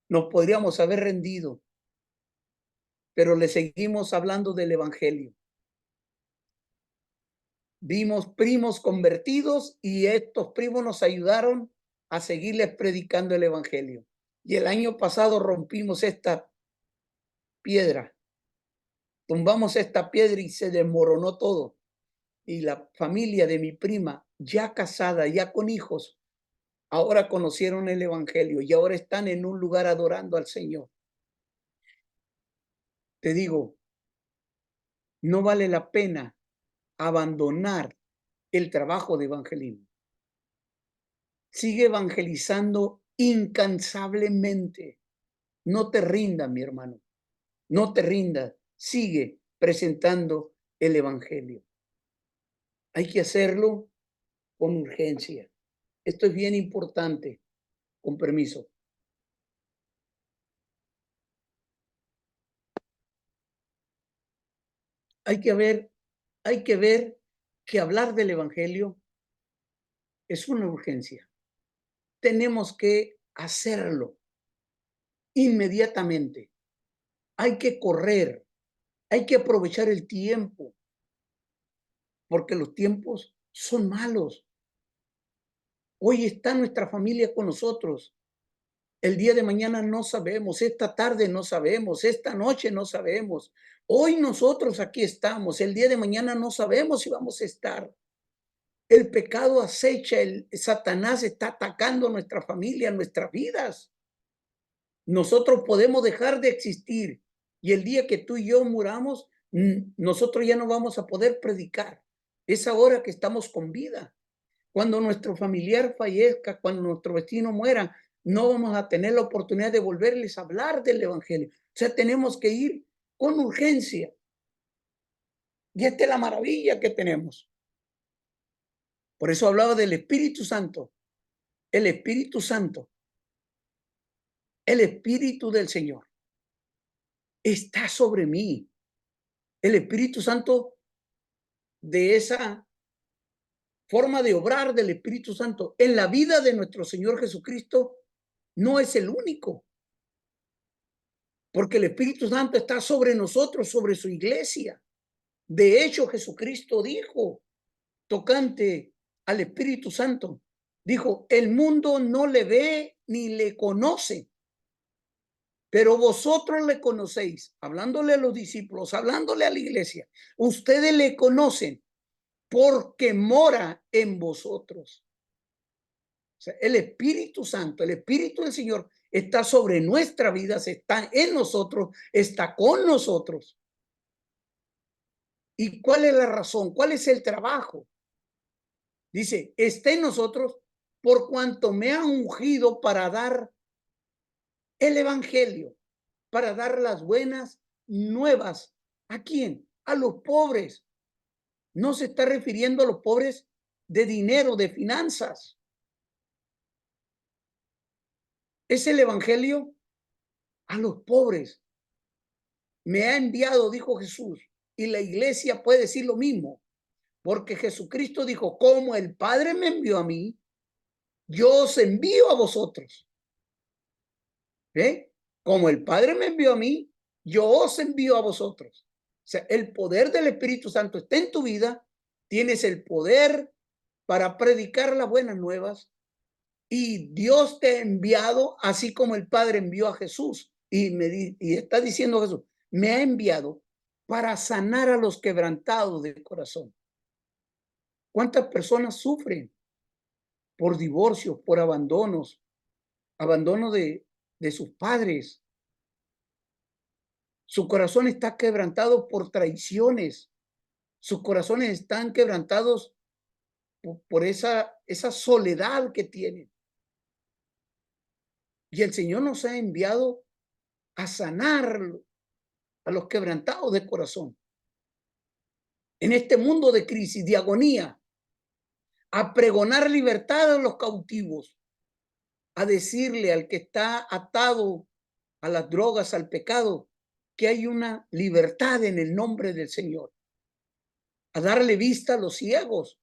nos podríamos haber rendido, pero le seguimos hablando del evangelio. Vimos primos convertidos y estos primos nos ayudaron a seguirles predicando el evangelio. Y el año pasado rompimos esta piedra, tumbamos esta piedra y se desmoronó todo. Y la familia de mi prima, ya casada, ya con hijos, ahora conocieron el evangelio y ahora están en un lugar adorando al Señor. Te digo, no vale la pena abandonar el trabajo de evangelismo. Sigue evangelizando incansablemente. No te rindas, mi hermano. No te rindas. Sigue presentando el evangelio. Hay que hacerlo con urgencia. Esto es bien importante. Con permiso. Hay que ver que hablar del evangelio es una urgencia. Tenemos que hacerlo inmediatamente. Hay que correr, hay que aprovechar el tiempo, porque los tiempos son malos. Hoy está nuestra familia con nosotros. El día de mañana no sabemos, esta tarde no sabemos, esta noche no sabemos. Hoy nosotros aquí estamos, el día de mañana no sabemos si vamos a estar. El pecado acecha, el Satanás está atacando nuestra familia, nuestras vidas. Nosotros podemos dejar de existir y el día que tú y yo muramos, nosotros ya no vamos a poder predicar. Es ahora que estamos con vida. Cuando nuestro familiar fallezca, cuando nuestro vecino muera, no vamos a tener la oportunidad de volverles a hablar del evangelio. O sea, tenemos que ir con urgencia. Y esta es la maravilla que tenemos. Por eso hablaba del Espíritu Santo. El Espíritu Santo, el Espíritu del Señor está sobre mí. El Espíritu Santo, de esa forma de obrar del Espíritu Santo en la vida de nuestro Señor Jesucristo, no es el único. Porque el Espíritu Santo está sobre nosotros, sobre su iglesia. De hecho, Jesucristo dijo, tocante al Espíritu Santo, dijo, el mundo no le ve ni le conoce, pero vosotros le conocéis, hablándole a los discípulos, hablándole a la iglesia, ustedes le conocen porque mora en vosotros. O sea, el Espíritu Santo, el Espíritu del Señor está sobre nuestra vida, está en nosotros, está con nosotros. ¿Y cuál es la razón? ¿Cuál es el trabajo? Dice, está en nosotros por cuanto me ha ungido para dar el evangelio, para dar las buenas nuevas. ¿A quién? A los pobres. No se está refiriendo a los pobres de dinero, de finanzas. Es el evangelio a los pobres. Me ha enviado, dijo Jesús, y la iglesia puede decir lo mismo, porque Jesucristo dijo, como el Padre me envió a mí, yo os envío a vosotros. Como el Padre me envió a mí, yo os envío a vosotros. O sea, el poder del Espíritu Santo está en tu vida, tienes el poder para predicar las buenas nuevas y Dios te ha enviado así como el Padre envió a Jesús. Y está diciendo Jesús, me ha enviado para sanar a los quebrantados de corazón. ¿Cuántas personas sufren por divorcios, por abandonos, abandono de sus padres? Su corazón está quebrantado por traiciones. Sus corazones están quebrantados por esa soledad que tienen. Y el Señor nos ha enviado a sanar a los quebrantados de corazón. En este mundo de crisis, de agonía, a pregonar libertad a los cautivos, a decirle al que está atado a las drogas, al pecado, que hay una libertad en el nombre del Señor, a darle vista a los ciegos,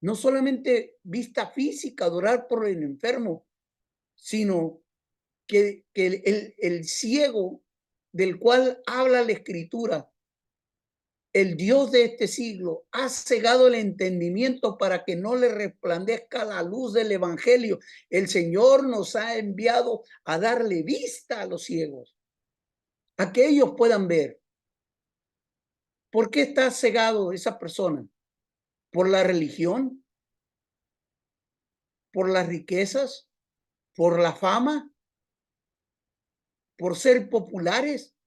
no solamente vista física, adorar por el enfermo, sino que el ciego del cual habla la Escritura, el Dios de este siglo, ha cegado el entendimiento para que no le resplandezca la luz del Evangelio. El Señor nos ha enviado a darle vista a los ciegos, a que ellos puedan ver. ¿Por qué está cegado esa persona? ¿Por la religión? ¿Por las riquezas? ¿Por la fama? ¿Por ser populares?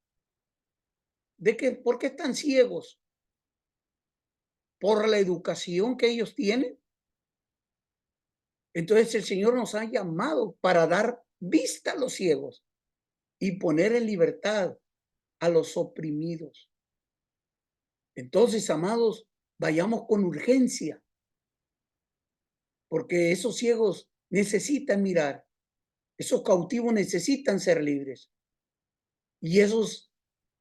¿Por qué están ciegos? ¿Por la educación que ellos tienen? Entonces el Señor nos ha llamado para dar vista a los ciegos y poner en libertad a los oprimidos. Entonces, amados, vayamos con urgencia, porque esos ciegos necesitan mirar, esos cautivos necesitan ser libres, y esos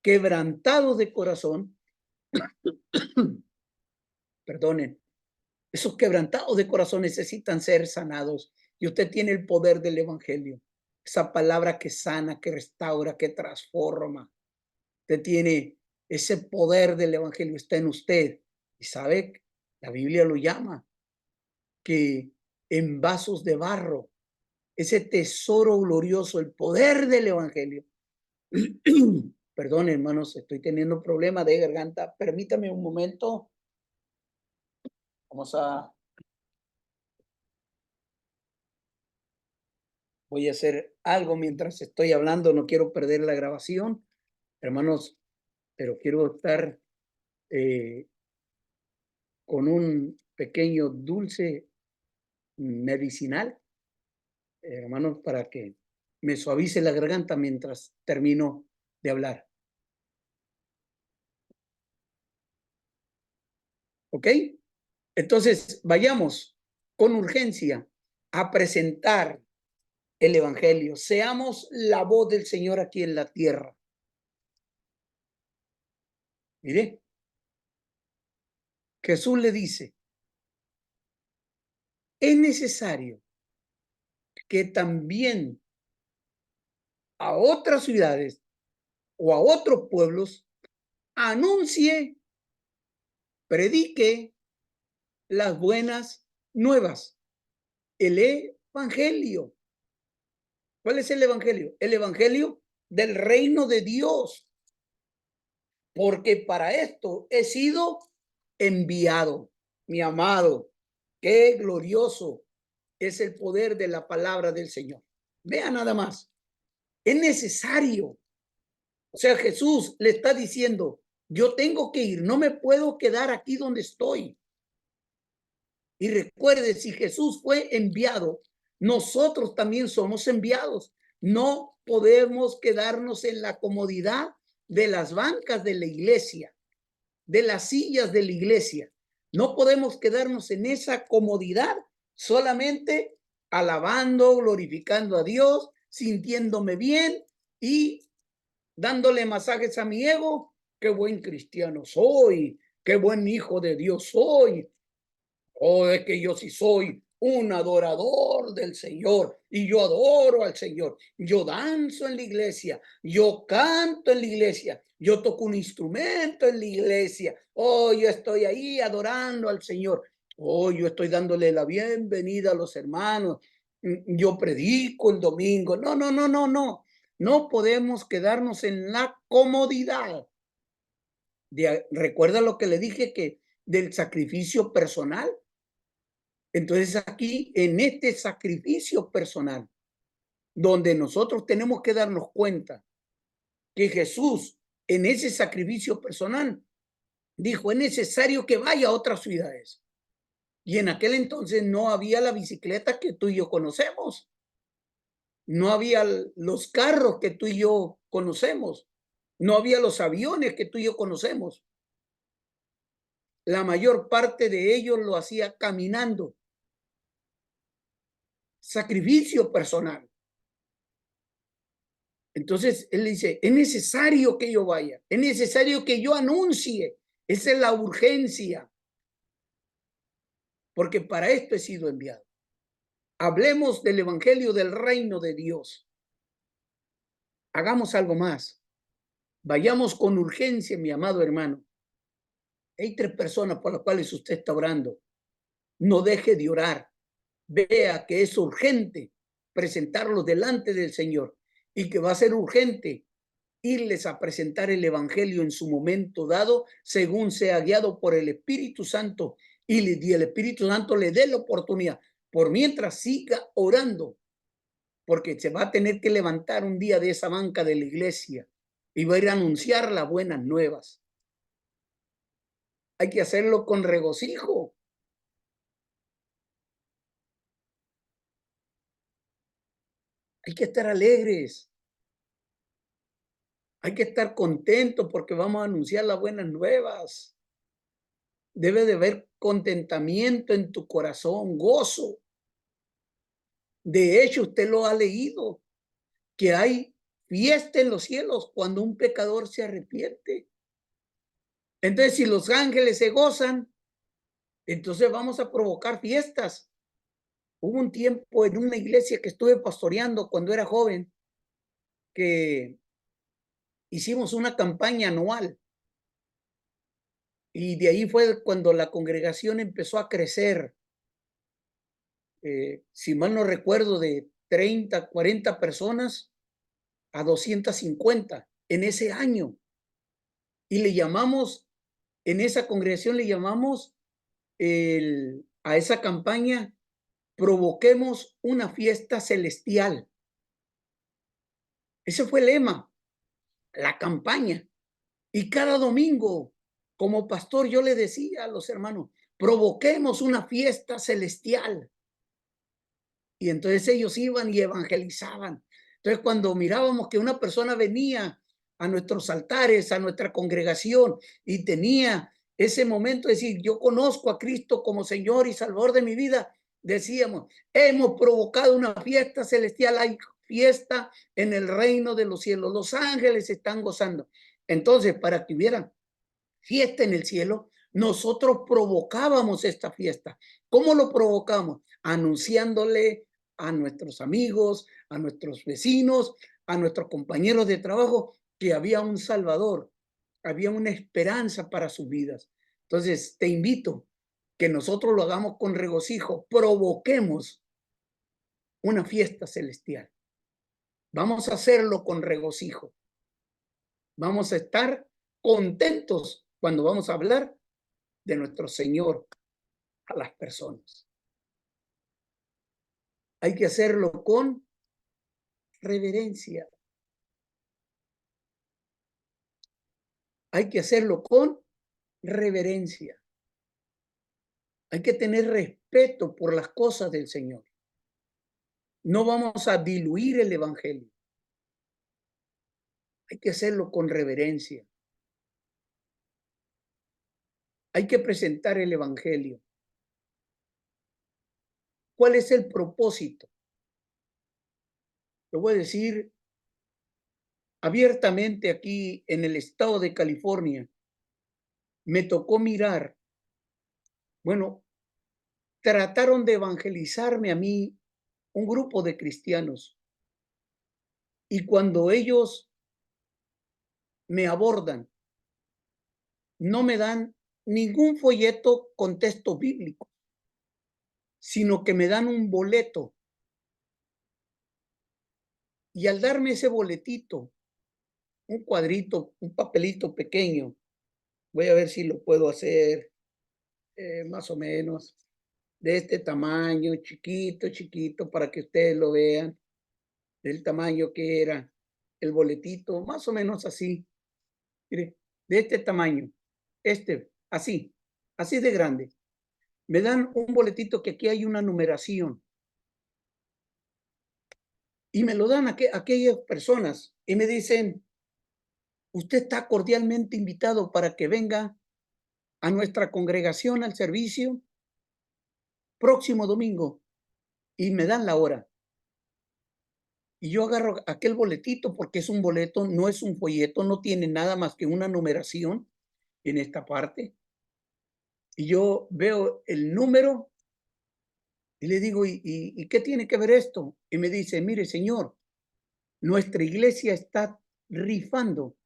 quebrantados de corazón, perdonen, esos quebrantados de corazón necesitan ser sanados, y usted tiene el poder del Evangelio, esa palabra que sana, que restaura, que transforma. Usted tiene ese poder del Evangelio, está en usted. Y sabe, la Biblia lo llama, que en vasos de barro, ese tesoro glorioso, el poder del Evangelio. Perdón, hermanos, estoy teniendo problemas de garganta. Permítame un momento. Voy a hacer algo mientras estoy hablando. No quiero perder la grabación, hermanos, pero quiero estar con un pequeño dulce medicinal, hermanos, para que me suavice la garganta mientras termino de hablar. ¿Ok? Entonces, vayamos con urgencia a presentar el Evangelio. Seamos la voz del Señor aquí en la tierra. Mire, Jesús le dice, es necesario que también a otras ciudades o a otros pueblos anuncie, predique las buenas nuevas, el Evangelio. ¿Cuál es el Evangelio? El Evangelio del reino de Dios. Porque para esto he sido enviado, mi amado. Qué glorioso es el poder de la palabra del Señor. Vea nada más. Es necesario. O sea, Jesús le está diciendo, yo tengo que ir, no me puedo quedar aquí donde estoy. Y recuerde, si Jesús fue enviado, nosotros también somos enviados. No podemos quedarnos en la comodidad de las bancas de la iglesia, de las sillas de la iglesia. No podemos quedarnos en esa comodidad solamente alabando, glorificando a Dios, sintiéndome bien y dándole masajes a mi ego. Qué buen cristiano soy, qué buen hijo de Dios soy. Oh, es que yo sí soy un adorador del Señor y yo adoro al Señor. Yo danzo en la iglesia, yo canto en la iglesia, yo toco un instrumento en la iglesia. Oh, yo estoy ahí adorando al Señor. Oh, yo estoy dándole la bienvenida a los hermanos. Yo predico el domingo. No, no, no, no, no. No podemos quedarnos en la comodidad. Recuerda lo que le dije que del sacrificio personal. Entonces aquí, en este sacrificio personal, donde nosotros tenemos que darnos cuenta que Jesús, en ese sacrificio personal, dijo, es necesario que vaya a otras ciudades. Y en aquel entonces no había la bicicleta que tú y yo conocemos. No había los carros que tú y yo conocemos. No había los aviones que tú y yo conocemos. La mayor parte de ellos lo hacía caminando. Sacrificio personal. Entonces él dice, es necesario que yo vaya, es necesario que yo anuncie, esa es la urgencia, porque para esto he sido enviado. Hablemos del evangelio del reino de Dios. hagamos algo más. Vayamos con urgencia, mi amado hermano. Hay 3 personas por las cuales usted está orando. No deje de orar. Vea que es urgente presentarlos delante del Señor y que va a ser urgente irles a presentar el evangelio en su momento dado, según sea guiado por el Espíritu Santo y el Espíritu Santo le dé la oportunidad. Por mientras siga orando, porque se va a tener que levantar un día de esa banca de la iglesia y va a ir a anunciar las buenas nuevas. Hay que hacerlo con regocijo. Hay que estar alegres. Hay que estar contentos porque vamos a anunciar las buenas nuevas. Debe de haber contentamiento en tu corazón, gozo. De hecho, usted lo ha leído, que hay fiesta en los cielos cuando un pecador se arrepiente. Entonces, si los ángeles se gozan, entonces vamos a provocar fiestas. Hubo un tiempo en una iglesia que estuve pastoreando cuando era joven, que hicimos una campaña anual. Y de ahí fue cuando la congregación empezó a crecer. Si mal no recuerdo, de 30, 40 personas a 250 en ese año. Y le llamamos, en esa congregación le llamamos a esa campaña, provoquemos una fiesta celestial. Ese fue el lema, la campaña. Y cada domingo, como pastor, yo le decía a los hermanos, provoquemos una fiesta celestial. Y entonces ellos iban y evangelizaban. Entonces, cuando mirábamos que una persona venía a nuestros altares, a nuestra congregación, y tenía ese momento de decir, yo conozco a Cristo como Señor y Salvador de mi vida, decíamos, hemos provocado una fiesta celestial, hay fiesta en el reino de los cielos, los ángeles están gozando. Entonces, para que hubiera fiesta en el cielo, nosotros provocábamos esta fiesta. ¿Cómo lo provocamos? Anunciándole a nuestros amigos, a nuestros vecinos, a nuestros compañeros de trabajo que había un Salvador, había una esperanza para sus vidas. Entonces, te invito que nosotros lo hagamos con regocijo, provoquemos una fiesta celestial. Vamos a hacerlo con regocijo. Vamos a estar contentos cuando vamos a hablar de nuestro Señor a las personas. Hay que hacerlo con reverencia. Hay que hacerlo con reverencia. Hay que tener respeto por las cosas del Señor. No vamos a diluir el evangelio. Hay que hacerlo con reverencia. Hay que presentar el evangelio. ¿Cuál es el propósito? Lo voy a decir abiertamente aquí en el estado de California. Me tocó mirar, bueno, trataron de evangelizarme a mí un grupo de cristianos. Y cuando ellos me abordan, no me dan ningún folleto con texto bíblico, sino que me dan un boleto. Y al darme ese boletito, un cuadrito, un papelito pequeño, voy a ver si lo puedo hacer más o menos de este tamaño, chiquito, chiquito, para que ustedes lo vean, del tamaño que era el boletito, más o menos así, mire, de este tamaño, así de grande. Me dan un boletito que aquí hay una numeración y me lo dan a aquellas personas y me dicen, usted está cordialmente invitado para que venga a nuestra congregación al servicio próximo domingo, y me dan la hora. Y yo agarro aquel boletito porque es un boleto, no es un folleto, no tiene nada más que una numeración en esta parte. Y yo veo el número y le digo, ¿y qué tiene que ver esto? Y me dice, mire, señor, nuestra iglesia está rifando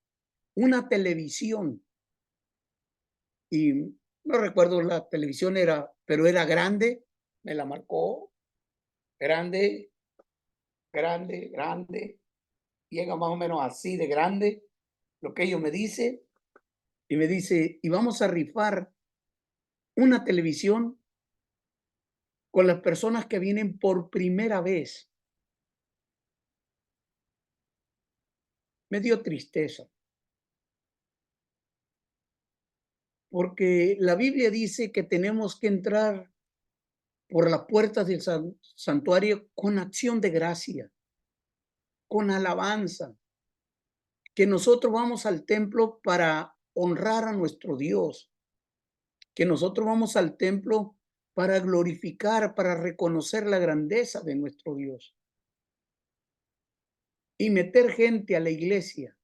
una televisión y no recuerdo la televisión pero era grande, me la marcó, grande, grande, grande, llega más o menos así de grande, lo que ellos me dicen, y me dice, y vamos a rifar una televisión con las personas que vienen por primera vez. Me dio tristeza, porque la Biblia dice que tenemos que entrar por las puertas del santuario con acción de gracia, con alabanza, que nosotros vamos al templo para honrar a nuestro Dios, que nosotros vamos al templo para glorificar, para reconocer la grandeza de nuestro Dios. Y meter gente a la iglesia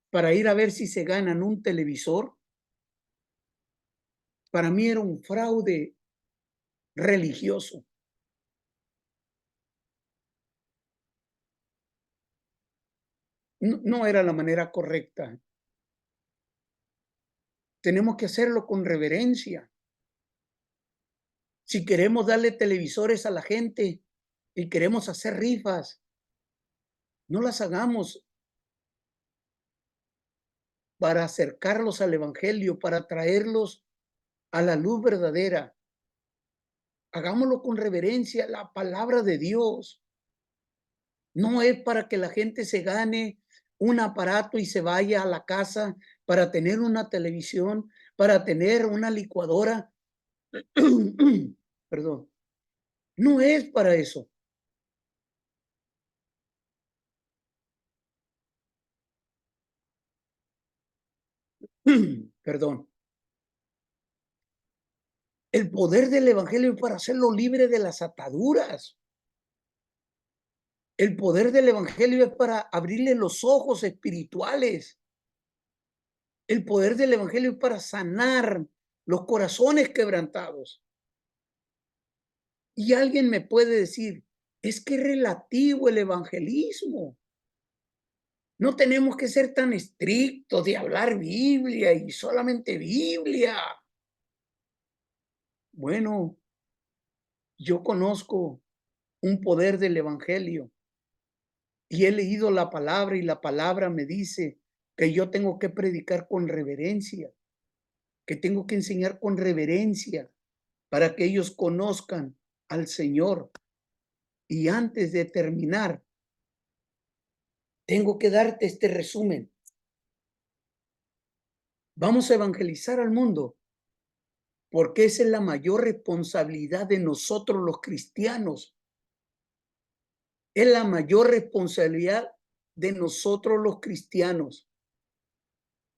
para ir a ver si se ganan un televisor, para mí era un fraude religioso. No era la manera correcta. Tenemos que hacerlo con reverencia. Si queremos darle televisores a la gente y queremos hacer rifas, no las hagamos para acercarlos al evangelio, para traerlos a la luz verdadera. Hagámoslo con reverencia, la palabra de Dios. No es para que la gente se gane un aparato y se vaya a la casa para tener una televisión, para tener una licuadora. Perdón. No es para eso. Perdón. El poder del evangelio es para hacerlo libre de las ataduras. El poder del evangelio es para abrirle los ojos espirituales. El poder del evangelio es para sanar los corazones quebrantados. Y alguien me puede decir, es que es relativo el evangelismo. No tenemos que ser tan estrictos de hablar Biblia y solamente Biblia. Bueno, yo conozco un poder del evangelio y he leído la palabra y la palabra me dice que yo tengo que predicar con reverencia, que tengo que enseñar con reverencia para que ellos conozcan al Señor. Y antes de terminar, tengo que darte este resumen. Vamos a evangelizar al mundo porque esa es la mayor responsabilidad de nosotros los cristianos. Es la mayor responsabilidad de nosotros los cristianos.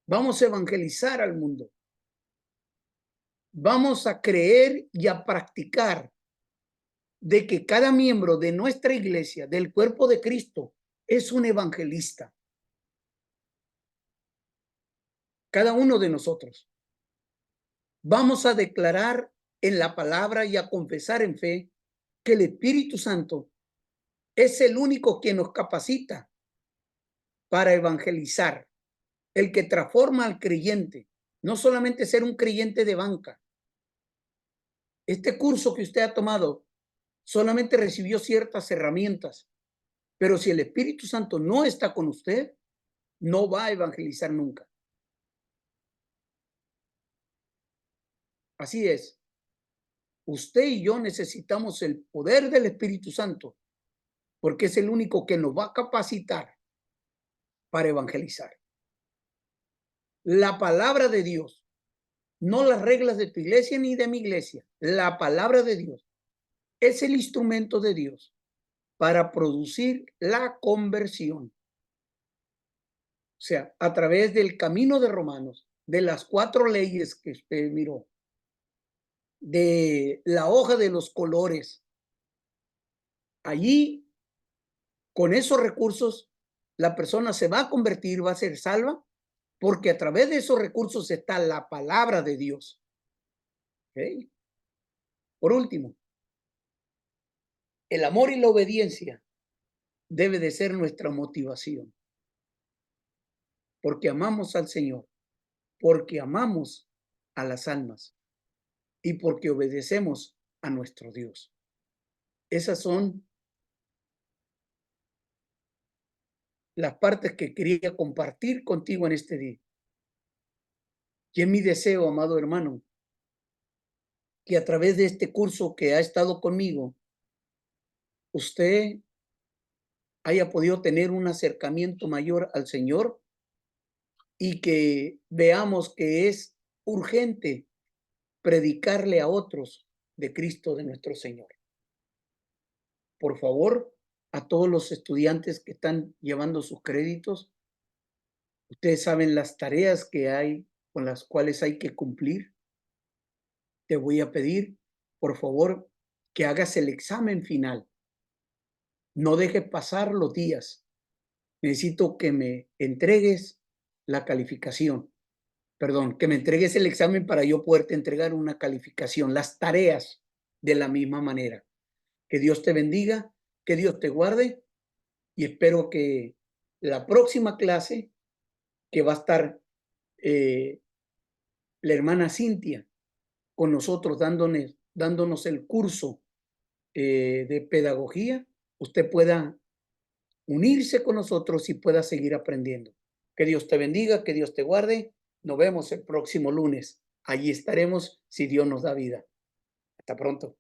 Vamos a evangelizar al mundo. Vamos a creer y a practicar de que cada miembro de nuestra iglesia, del cuerpo de Cristo, es un evangelista. Cada uno de nosotros. Vamos a declarar en la palabra y a confesar en fe que el Espíritu Santo es el único que nos capacita para evangelizar, el que transforma al creyente, no solamente ser un creyente de banca. Este curso que usted ha tomado solamente recibió ciertas herramientas, pero si el Espíritu Santo no está con usted, no va a evangelizar nunca. Así es. Usted y yo necesitamos el poder del Espíritu Santo, porque es el único que nos va a capacitar para evangelizar. La palabra de Dios, no las reglas de tu iglesia ni de mi iglesia, la palabra de Dios es el instrumento de Dios para producir la conversión. O sea, a través del camino de Romanos, de las 4 leyes que usted miró, de la hoja de los colores, allí, con esos recursos, la persona se va a convertir, va a ser salva, porque a través de esos recursos está la palabra de Dios. ¿Okay? Por último, el amor y la obediencia debe de ser nuestra motivación, porque amamos al Señor, porque amamos a las almas y porque obedecemos a nuestro Dios. Esas son las partes que quería compartir contigo en este día. Y es mi deseo, amado hermano, que a través de este curso que ha estado conmigo, usted haya podido tener un acercamiento mayor al Señor y que veamos que es urgente predicarle a otros de Cristo, de nuestro Señor. Por favor, a todos los estudiantes que están llevando sus créditos, ustedes saben las tareas que hay con las cuales hay que cumplir. Te voy a pedir, por favor, que hagas el examen final. No dejes pasar los días. Necesito que me entregues la calificación. Perdón, que me entregues el examen para yo poderte entregar una calificación, las tareas de la misma manera. Que Dios te bendiga, que Dios te guarde y espero que la próxima clase que va a estar eh, la hermana Cintia con nosotros dándonos el curso de pedagogía, usted pueda unirse con nosotros y pueda seguir aprendiendo. Que Dios te bendiga, que Dios te guarde. Nos vemos el próximo lunes. Allí estaremos si Dios nos da vida. Hasta pronto.